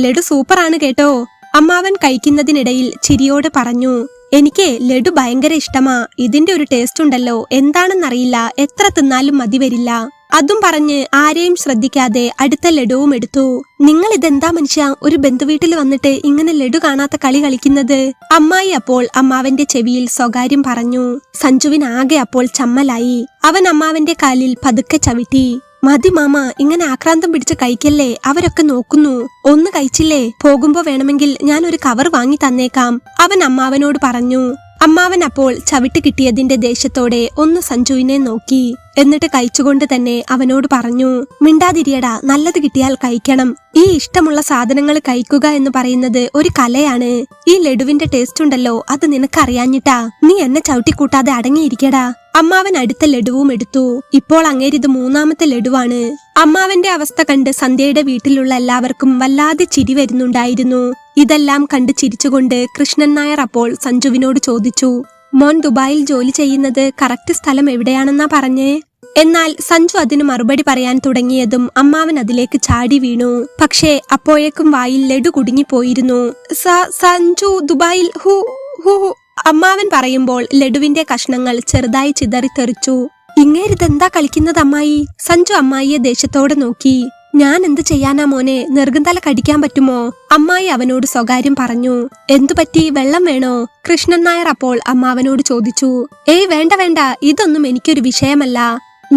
ലഡു സൂപ്പറാണ് കേട്ടോ, അമ്മാവൻ കഴിക്കുന്നതിനിടയിൽ ചിരിയോടെ പറഞ്ഞു. എനിക്ക് ലഡു ഭയങ്കര ഇഷ്ടമാ. ഇതിന്റെ ഒരു ടേസ്റ്റ് ഉണ്ടല്ലോ, എന്താണെന്നറിയില്ല, എത്ര തിന്നാലും മതി വരില്ല. അതും പറഞ്ഞ് ആരെയും ശ്രദ്ധിക്കാതെ അടുത്ത ലഡുവും എടുത്തു. നിങ്ങൾ ഇതെന്താ മനുഷ്യ, ഒരു ബന്ധുവീട്ടിൽ വന്നിട്ട് ഇങ്ങനെ ലഡു കാണാത്ത കളി കളിക്കുന്നത്? അമ്മായി അപ്പോൾ അമ്മാവന്റെ ചെവിയിൽ സ്വകാര്യം പറഞ്ഞു. സഞ്ജുവിനാകെ അപ്പോൾ ചമ്മലായി. അവൻ അമ്മാവന്റെ കാലിൽ പതുക്കെ ചവിട്ടി. മതി മാമ, ഇങ്ങനെ ആക്രാന്തം പിടിച്ച് കഴിക്കല്ലേ, അവരൊക്കെ നോക്കുന്നു. ഒന്ന് കഴിച്ചില്ലേ? പോകുമ്പോ വേണമെങ്കിൽ ഞാൻ ഒരു കവർ വാങ്ങി തന്നേക്കാം, അവൻ അമ്മാവനോട് പറഞ്ഞു. അമ്മാവൻ അപ്പോൾ ചവിട്ട് കിട്ടിയതിന്റെ ദേഷ്യത്തോടെ ഒന്ന് സഞ്ജുവിനെ നോക്കി. എന്നിട്ട് കഴിച്ചുകൊണ്ട് തന്നെ അവനോട് പറഞ്ഞു. മിണ്ടാതിരിയടാ, നല്ലത് കിട്ടിയാൽ കഴിക്കണം. ഈ ഇഷ്ടമുള്ള സാധനങ്ങൾ കഴിക്കുക എന്ന് പറയുന്നത് ഒരു കലയാണ്. ഈ ലഡുവിന്റെ ടേസ്റ്റ് ഉണ്ടല്ലോ, അത് നിനക്കറിയാഞ്ഞിട്ടാ. നീ എന്നെ ചവിട്ടിക്കൂട്ടാതെ അടങ്ങിയിരിക്കടാ. അമ്മാവൻ അടുത്ത ലഡുവും എടുത്തു. ഇപ്പോൾ അങ്ങേരിത് 3ാമത്തെ ലഡുവാണ്. അമ്മാവന്റെ അവസ്ഥ കണ്ട് സന്ധ്യയുടെ വീട്ടിലുള്ള എല്ലാവർക്കും വല്ലാതെ ചിരി വരുന്നുണ്ടായിരുന്നു. ഇതെല്ലാം കണ്ട് ചിരിച്ചുകൊണ്ട് കൃഷ്ണൻ നായർ അപ്പോൾ സഞ്ജുവിനോട് ചോദിച്ചു. മോൻ ദുബായിൽ ജോലി ചെയ്യുന്നത് കറക്റ്റ് സ്ഥലം എവിടെയാണെന്നാ പറഞ്ഞേ? എന്നാൽ സഞ്ജു അതിന് മറുപടി പറയാൻ തുടങ്ങിയതും അമ്മാവൻ അതിലേക്ക് ചാടി വീണു. പക്ഷേ അപ്പോഴേക്കും വായിൽ ലഡു കുടുങ്ങിപ്പോയിരുന്നു. സഞ്ജു ദുബായിൽ ഹു ഹു അമ്മാവൻ പറയുമ്പോൾ ലഡുവിന്റെ കഷ്ണങ്ങൾ ചെറുതായി ചിതറിത്തെറിച്ചു. ഇങ്ങേരിതെന്താ കളിക്കുന്നത് അമ്മായി? സഞ്ജു അമ്മായിയെ ദേഷ്യത്തോടെ നോക്കി. ഞാൻ എന്ത് ചെയ്യാനാ മോനെ, നെറുകന്തല കടിക്കാൻ പറ്റുമോ? അമ്മായി അവനോട് സ്വകാര്യം പറഞ്ഞു. എന്തു പറ്റി, വെള്ളം വേണോ? കൃഷ്ണൻ നായർ അപ്പോൾ അമ്മാവനോട് ചോദിച്ചു. ഏയ് വേണ്ട വേണ്ട, ഇതൊന്നും എനിക്കൊരു വിഷയമല്ല.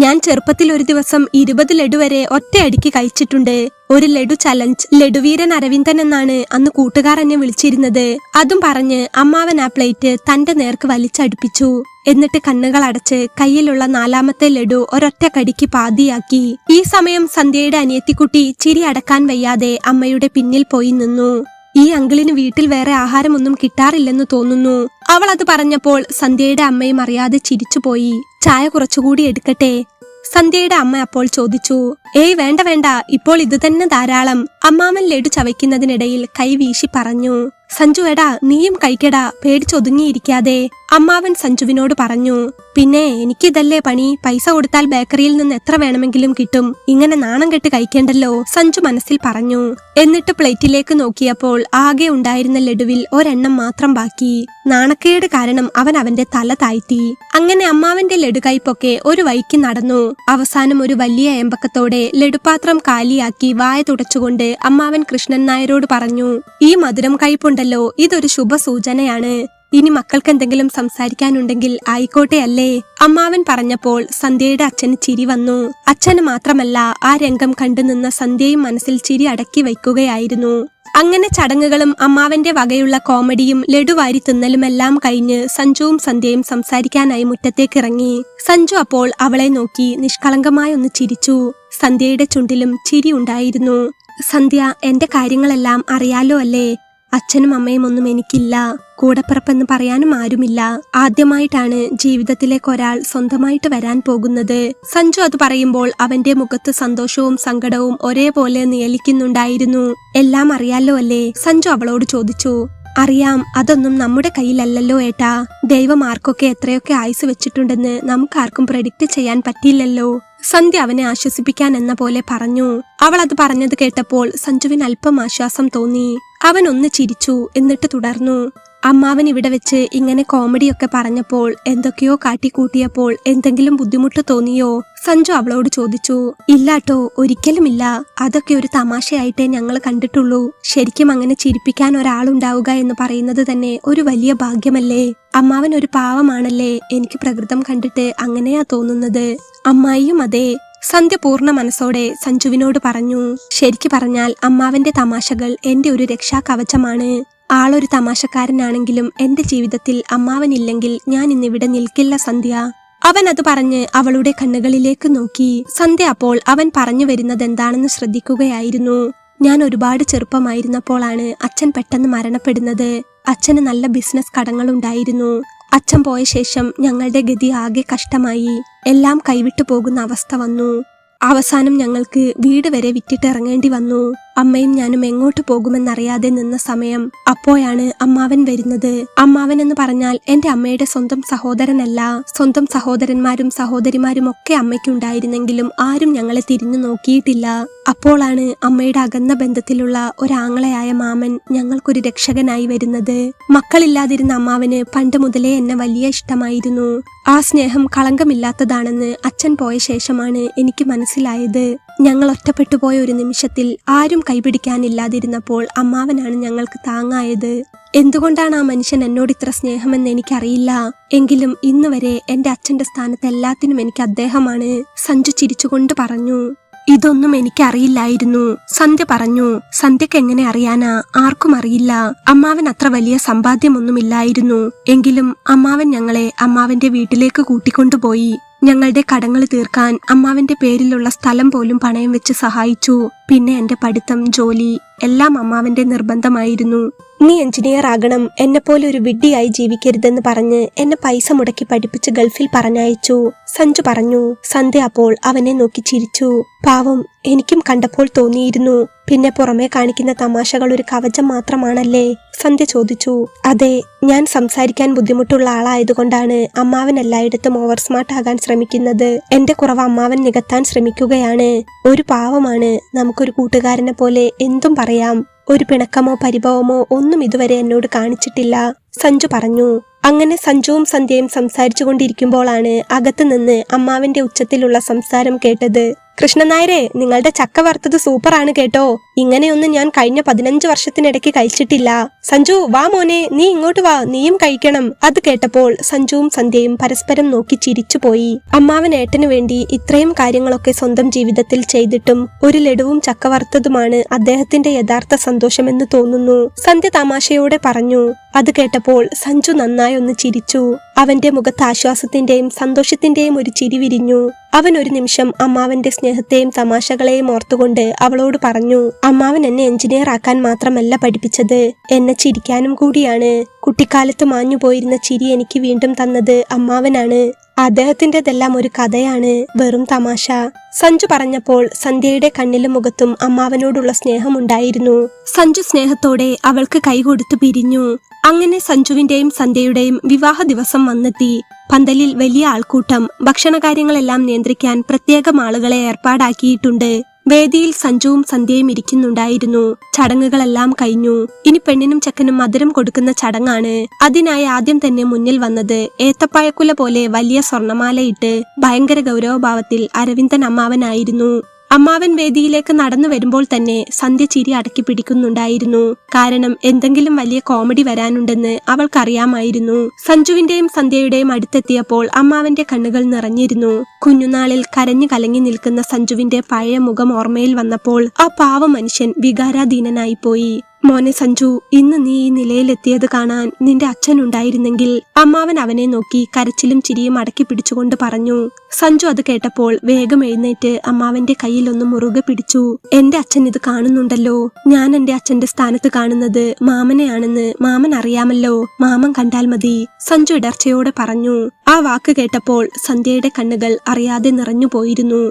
ഞാൻ ചെറുപ്പത്തിൽ ഒരു ദിവസം 20 ലഡു വരെ ഒറ്റയടിക്ക് കഴിച്ചിട്ടുണ്ട്. ഒരു ലഡു ചലഞ്ച്. ലഡുവീരൻ അരവിന്ദൻ എന്നാണ് അന്ന് കൂട്ടുകാർ എന്നെ വിളിച്ചിരുന്നത്. അതും പറഞ്ഞ് അമ്മാവൻ ആ പ്ലേറ്റ് തന്റെ നേർക്ക് വലിച്ചടുപ്പിച്ചു. എന്നിട്ട് കണ്ണുകൾ അടച്ച് കയ്യിലുള്ള 4ാമത്തെ ലഡു ഒരൊറ്റ കടിക്ക് പാതിയാക്കി. ഈ സമയം സന്ധ്യയുടെ അനിയത്തിക്കുട്ടി ചിരി അടക്കാൻ വയ്യാതെ അമ്മയുടെ പിന്നിൽ പോയി നിന്നു. ഈ അങ്കിളിന് വീട്ടിൽ വേറെ ആഹാരമൊന്നും കിട്ടാറില്ലെന്ന് തോന്നുന്നു. അവൾ അത് പറഞ്ഞപ്പോൾ സന്ധ്യയുടെ അമ്മയും അറിയാതെ ചിരിച്ചുപോയി. ചായ കുറച്ചുകൂടി എടുക്കട്ടെ? സന്ധ്യയുടെ അമ്മ അപ്പോൾ ചോദിച്ചു. ഏയ് വേണ്ട വേണ്ട, ഇപ്പോൾ ഇത് തന്നെ ധാരാളം. അമ്മാവൻ ലഡു ചവയ്ക്കുന്നതിനിടയിൽ കൈ വീശി പറഞ്ഞു. സഞ്ജു എടാ, നീയും കഴിക്കടാ, പേടിച്ചൊതുങ്ങിയിരിക്കാതെ, അമ്മാവൻ സഞ്ജുവിനോട് പറഞ്ഞു. പിന്നെ എനിക്കിതല്ലേ പണി, പൈസ കൊടുത്താൽ ബേക്കറിയിൽ നിന്ന് എത്ര വേണമെങ്കിലും കിട്ടും, ഇങ്ങനെ നാണം കെട്ട് കഴിക്കേണ്ടല്ലോ, സഞ്ജു മനസ്സിൽ പറഞ്ഞു. എന്നിട്ട് പ്ലേറ്റിലേക്ക് നോക്കിയപ്പോൾ ആകെ ഉണ്ടായിരുന്ന ലഡുവിൽ ഒരെണ്ണം മാത്രം ബാക്കി. നാണക്കേട് കാരണം അവൻ അവന്റെ തല താഴ്ത്തി. അങ്ങനെ അമ്മാവന്റെ ലഡുകൈപ്പൊക്കെ ഒരു വഴിക്ക് നടന്നു. അവസാനം ഒരു വലിയ ഏമ്പക്കത്തോടെ ലഡുപാത്രം കാലിയാക്കി വായ തുടച്ചുകൊണ്ട് അമ്മാവൻ കൃഷ്ണൻ നായരോട് പറഞ്ഞു. ഈ മധുരം കയ്പുണ്ടല്ലോ, ഇതൊരു ശുഭസൂചനയാണ്. ഇനി മക്കൾക്ക് എന്തെങ്കിലും സംസാരിക്കാനുണ്ടെങ്കിൽ ആയിക്കോട്ടെ അല്ലേ? അമ്മാവൻ പറഞ്ഞപ്പോൾ സന്ധ്യയുടെ അച്ഛന് ചിരി വന്നു. അച്ഛന് മാത്രമല്ല, ആ രംഗം കണ്ടുനിന്ന സന്ധ്യയും മനസ്സിൽ ചിരി അടക്കി വയ്ക്കുകയായിരുന്നു. അങ്ങനെ ചടങ്ങുകളും അമ്മാവന്റെ വകയുള്ള കോമഡിയും ലഡുവാരി തിന്നലുമെല്ലാം കഴിഞ്ഞ് സഞ്ജുവും സന്ധ്യയും സംസാരിക്കാനായി മുറ്റത്തേക്കിറങ്ങി. സഞ്ജു അപ്പോൾ അവളെ നോക്കി നിഷ്കളങ്കമായി ഒന്ന് ചിരിച്ചു. സന്ധ്യയുടെ ചുണ്ടിലും ചിരി ഉണ്ടായിരുന്നു. സന്ധ്യ, എന്റെ കാര്യങ്ങളെല്ലാം അറിയാലോ അല്ലേ? അച്ഛനും അമ്മയും ഒന്നും എനിക്കില്ല, കൂടപ്പിറപ്പെന്ന് പറയാനും ആരുമില്ല. ആദ്യമായിട്ടാണ് ജീവിതത്തിലേക്ക് ഒരാൾ സ്വന്തമായിട്ട് വരാൻ പോകുന്നത്. സഞ്ജു അത് പറയുമ്പോൾ അവന്റെ മുഖത്ത് സന്തോഷവും സങ്കടവും ഒരേപോലെ നിഴലിക്കുന്നുണ്ടായിരുന്നു. എല്ലാം അറിയാലോ അല്ലേ? സഞ്ജു അവളോട് ചോദിച്ചു. അറിയാം, അതൊന്നും നമ്മുടെ കയ്യിലല്ലല്ലോ ഏട്ടാ. ദൈവം ആർക്കൊക്കെ എത്രയൊക്കെ ആയുസ് വെച്ചിട്ടുണ്ടെന്ന് നമുക്കാർക്കും പ്രെഡിക്റ്റ് ചെയ്യാൻ പറ്റില്ലല്ലോ. സന്ധ്യ അവനെ ആശ്വസിപ്പിക്കാൻ എന്ന പോലെ പറഞ്ഞു. അവൾ അത് പറഞ്ഞത് കേട്ടപ്പോൾ സഞ്ജുവിന് അല്പം ആശ്വാസം തോന്നി. അവൻ ഒന്ന് ചിരിച്ചു. എന്നിട്ട് തുടർന്നു. അമ്മാവൻ ഇവിടെ വെച്ച് ഇങ്ങനെ കോമഡിയൊക്കെ പറഞ്ഞപ്പോൾ, എന്തൊക്കെയോ കാട്ടിക്കൂട്ടിയപ്പോൾ എന്തെങ്കിലും ബുദ്ധിമുട്ട് തോന്നിയോ? സഞ്ജു അവളോട് ചോദിച്ചു. ഇല്ലാട്ടോ, ഒരിക്കലുമില്ല. അതൊക്കെ ഒരു തമാശയായിട്ടേ ഞങ്ങൾ കണ്ടിട്ടുള്ളൂ. ശരിക്കും അങ്ങനെ ചിരിപ്പിക്കാൻ ഒരാളുണ്ടാവുക എന്ന് പറയുന്നത് തന്നെ ഒരു വലിയ ഭാഗ്യമല്ലേ? അമ്മാവൻ ഒരു പാവമാണല്ലേ? എനിക്ക് പ്രകൃതം കണ്ടിട്ട് അങ്ങനെയാ തോന്നുന്നത്. അമ്മായിയും അതെ, സന്ധ്യ പൂർണ്ണ മനസ്സോടെ സഞ്ജുവിനോട് പറഞ്ഞു. ശരിക്കു പറഞ്ഞാൽ അമ്മാവന്റെ തമാശകൾ എന്റെ ഒരു രക്ഷാകവചമാണ്. ആളൊരു തമാശക്കാരനാണെങ്കിലും എന്റെ ജീവിതത്തിൽ അമ്മാവനില്ലെങ്കിൽ ഞാൻ ഇന്നിവിടെ നിൽക്കില്ല സന്ധ്യ. അവൻ അത് പറഞ്ഞ് അവളുടെ കണ്ണുകളിലേക്ക് നോക്കി. സന്ധ്യ അപ്പോൾ അവൻ പറഞ്ഞു വരുന്നത് എന്താണെന്ന് ശ്രദ്ധിക്കുകയായിരുന്നു. ഞാൻ ഒരുപാട് ചെറുപ്പമായിരുന്നപ്പോഴാണ് അച്ഛൻ പെട്ടെന്ന് മരണപ്പെടുന്നത്. അച്ഛന് നല്ല ബിസിനസ് കടങ്ങളുണ്ടായിരുന്നു. അച്ഛൻ പോയ ശേഷം ഞങ്ങളുടെ ഗതി ആകെ കഷ്ടമായി. എല്ലാം കൈവിട്ടു പോകുന്ന അവസ്ഥ വന്നു. അവസാനം ഞങ്ങൾക്ക് വീട് വരെ വിറ്റിട്ട് ഇറങ്ങേണ്ടി വന്നു. അമ്മയും ഞാനും എങ്ങോട്ട് പോകുമെന്നറിയാതെ നിന്ന സമയം അപ്പോഴാണ് അമ്മാവൻ വരുന്നത്. അമ്മാവൻ എന്ന് പറഞ്ഞാൽ എന്റെ അമ്മയുടെ സ്വന്തം സഹോദരനല്ല. സ്വന്തം സഹോദരന്മാരും സഹോദരിമാരും ഒക്കെ അമ്മയ്ക്കുണ്ടായിരുന്നെങ്കിലും ആരും ഞങ്ങളെ തിരിഞ്ഞു നോക്കിയിട്ടില്ല. അപ്പോഴാണ് അമ്മയുടെ അകന്ന ബന്ധത്തിലുള്ള ഒരാങ്ങളയായ മാമൻ ഞങ്ങൾക്കൊരു രക്ഷകനായി വരുന്നത്. മക്കളില്ലാതിരുന്ന അമ്മാവന് പണ്ട് മുതലേ എന്നെ വലിയ ഇഷ്ടമായിരുന്നു. ആ സ്നേഹം കളങ്കമില്ലാത്തതാണെന്ന് അച്ഛൻ പോയ ശേഷമാണ് എനിക്ക് മനസ്സിലായത്. ഞങ്ങൾ ഒറ്റപ്പെട്ടു പോയ ഒരു നിമിഷത്തിൽ ആരും കൈപിടിക്കാനില്ലാതിരുന്നപ്പോൾ അമ്മാവനാണ് ഞങ്ങൾക്ക് താങ്ങായത്. എന്തുകൊണ്ടാണ് ആ മനുഷ്യൻ എന്നോട് ഇത്ര സ്നേഹമെന്ന് എനിക്കറിയില്ല. എങ്കിലും ഇന്നുവരെ എന്റെ അച്ഛന്റെ സ്ഥാനത്ത് എല്ലാത്തിനും എനിക്ക് അദ്ദേഹമാണ്. സഞ്ജു ചിരിച്ചുകൊണ്ട് പറഞ്ഞു. ഇതൊന്നും എനിക്കറിയില്ലായിരുന്നു, സന്ധ്യ പറഞ്ഞു. സന്ധ്യക്ക് എങ്ങനെ അറിയാനാ? ആർക്കും അറിയില്ല. അമ്മാവൻ അത്ര വലിയ സമ്പാദ്യമൊന്നുമില്ലായിരുന്നു. എങ്കിലും അമ്മാവൻ ഞങ്ങളെ അമ്മാവന്റെ വീട്ടിലേക്ക് കൂട്ടിക്കൊണ്ടുപോയി. ഞങ്ങളുടെ കടങ്ങൾ തീർക്കാൻ അമ്മാവന്റെ പേരിലുള്ള സ്ഥലം പോലും പണയം വെച്ച് സഹായിച്ചു. പിന്നെ എന്റെ പഠിത്തം, ജോലി എല്ലാം അമ്മാവന്റെ നിർബന്ധമായിരുന്നു. നീ എഞ്ചിനീയർ ആകണം, എന്നെപ്പോലെ ഒരു വിഡ്ഢിയായി ജീവിക്കരുതെന്ന് പറഞ്ഞ് എന്നെ പൈസ മുടക്കി പഠിപ്പിച്ച് ഗൾഫിൽ പറഞ്ഞയച്ചു, സഞ്ജു പറഞ്ഞു. സന്ധ്യ അപ്പോൾ അവനെ നോക്കി ചിരിച്ചു. പാവം, എനിക്കും കണ്ടപ്പോൾ തോന്നിയിരുന്നു. പിന്നെ പുറമേ കാണിക്കുന്ന തമാശകൾ ഒരു കവചം മാത്രമാണല്ലേ? സന്ധ്യ ചോദിച്ചു. അതെ, ഞാൻ സംസാരിക്കാൻ ബുദ്ധിമുട്ടുള്ള ആളായതുകൊണ്ടാണ് അമ്മാവൻ എല്ലായിടത്തും ഓവർ സ്മാർട്ട് ആകാൻ ശ്രമിക്കുന്നത്. എന്റെ കുറവ് അമ്മാവൻ നികത്താൻ ശ്രമിക്കുകയാണ്. ഒരു പാവമാണ്. നമുക്കൊരു കൂട്ടുകാരനെ പോലെ എന്തും പറയാം. ഒരു പിണക്കമോ പരിഭവമോ ഒന്നും ഇതുവരെ എന്നോട് കാണിച്ചിട്ടില്ല, സഞ്ജു പറഞ്ഞു. അങ്ങനെ സഞ്ജുവും സന്ധ്യയും സംസാരിച്ചു കൊണ്ടിരിക്കുമ്പോഴാണ് അകത്തു നിന്ന് അമ്മാവന്റെ ഉച്ചത്തിലുള്ള സംസാരം കേട്ടത്. കൃഷ്ണൻ നായരെ, നിങ്ങളുടെ ചക്ക വറുത്തത് സൂപ്പറാണ് കേട്ടോ. ഇങ്ങനെയൊന്നും ഞാൻ കഴിഞ്ഞ 15 വർഷത്തിനിടയ്ക്ക് കഴിച്ചിട്ടില്ല. സഞ്ജു, വാ മോനെ, നീ ഇങ്ങോട്ട് വാ, നീയും കഴിക്കണം. അത് കേട്ടപ്പോൾ സഞ്ജുവും സന്ധ്യയും പരസ്പരം നോക്കി ചിരിച്ചുപോയി. അമ്മാവൻ ഏട്ടന് വേണ്ടി ഇത്രയും കാര്യങ്ങളൊക്കെ സ്വന്തം ജീവിതത്തിൽ ചെയ്തിട്ടും ഒരു ലഡുവും ചക്ക വറുത്തതുമാണ് അദ്ദേഹത്തിന്റെ യഥാർത്ഥ സന്തോഷമെന്ന് തോന്നുന്നു, സന്ധ്യ തമാശയോടെ പറഞ്ഞു. അത് കേട്ടപ്പോൾ സഞ്ജു നന്നായി ഒന്ന് ചിരിച്ചു. അവന്റെ മുഖത്ത് ആശ്വാസത്തിന്റെയും സന്തോഷത്തിന്റെയും ഒരു ചിരി വിരിഞ്ഞു. അവൻ ഒരു നിമിഷം അമ്മാവന്റെ സ്നേഹത്തെയും തമാശകളെയും ഓർത്തുകൊണ്ട് അവളോട് പറഞ്ഞു, അമ്മാവൻ എന്നെ എഞ്ചിനീയർ ആക്കാൻ മാത്രമല്ല പഠിപ്പിച്ചത്, എന്നെ ചിരിക്കാനും കൂടിയാണ്. കുട്ടിക്കാലത്ത് മാഞ്ഞു പോയിരുന്ന ചിരി എനിക്ക് വീണ്ടും തന്നത് അമ്മാവനാണ്. അദ്ദേഹത്തിൻ്റെതെല്ലാം ഒരു കഥയാണ്, വെറും തമാശ. സഞ്ജു പറഞ്ഞപ്പോൾ സന്ധ്യയുടെ കണ്ണിലും മുഖത്തും അമ്മാവനോടുള്ള സ്നേഹമുണ്ടായിരുന്നു. സഞ്ജു സ്നേഹത്തോടെ അവൾക്ക് കൈകൊടുത്തു പിരിഞ്ഞു. അങ്ങനെ സഞ്ജുവിന്റെയും സന്ധ്യയുടെയും വിവാഹ ദിവസം വന്നെത്തി. പന്തലിൽ വലിയ ആൾക്കൂട്ടം. ഭക്ഷണകാര്യങ്ങളെല്ലാം നിയന്ത്രിക്കാൻ പ്രത്യേകം ആളുകളെ ഏർപ്പാടാക്കിയിട്ടുണ്ട്. വേദിയിൽ സഞ്ജുവും സന്ധ്യയും ഇരിക്കുന്നുണ്ടായിരുന്നു. ചടങ്ങുകളെല്ലാം കഴിഞ്ഞു. ഇനി പെണ്ണിനും ചെക്കനും മധുരം കൊടുക്കുന്ന ചടങ്ങാണ്. അതിനായി ആദ്യം തന്നെ മുന്നിൽ വന്നത് ഏത്തപ്പഴക്കുല പോലെ വലിയ സ്വർണമാലയിട്ട് ഭയങ്കര ഗൗരവഭാവത്തിൽ അരവിന്ദൻ അമ്മാവനായിരുന്നു. അമ്മാവൻ വേദിയിലേക്ക് നടന്നു വരുമ്പോൾ തന്നെ സന്ധ്യ ചിരി അടക്കി പിടിക്കുന്നുണ്ടായിരുന്നു. കാരണം എന്തെങ്കിലും വലിയ കോമഡി വരാനുണ്ടെന്ന് അവൾക്കറിയാമായിരുന്നു. സഞ്ജുവിന്റെയും സന്ധ്യയുടെയും അടുത്തെത്തിയപ്പോൾ അമ്മാവന്റെ കണ്ണുകൾ നിറഞ്ഞിരുന്നു. കുഞ്ഞുനാളിൽ കരഞ്ഞു കലങ്ങി നിൽക്കുന്ന സഞ്ജുവിന്റെ പഴയ മുഖം ഓർമ്മയിൽ വന്നപ്പോൾ ആ പാവ മനുഷ്യൻ വികാരാധീനനായി പോയി. മോനെ സഞ്ജു, ഇന്ന് നീ ഈ നിലയിലെത്തിയത് കാണാൻ നിന്റെ അച്ഛനുണ്ടായിരുന്നെങ്കിൽ. അമ്മാവൻ അവനെ നോക്കി കരച്ചിലും ചിരിയും അടക്കി പിടിച്ചുകൊണ്ട് പറഞ്ഞു. സഞ്ജു അത് കേട്ടപ്പോൾ വേഗം എഴുന്നേറ്റ് അമ്മാവന്റെ കയ്യിലൊന്ന് മുറുകെ പിടിച്ചു. എന്റെ അച്ഛൻ ഇത് കാണുന്നുണ്ടല്ലോ. ഞാൻ എന്റെ അച്ഛന്റെ സ്ഥാനത്ത് കാണുന്നത് മാമനെയാണെന്ന് മാമൻ അറിയാമല്ലോ. മാമൻ കണ്ടാൽ മതി, സഞ്ജു ഇടർച്ചയോടെ പറഞ്ഞു. ആ വാക്ക് കേട്ടപ്പോൾ സന്ധ്യയുടെ കണ്ണുകൾ അറിയാതെ നിറഞ്ഞു പോയിരുന്നു.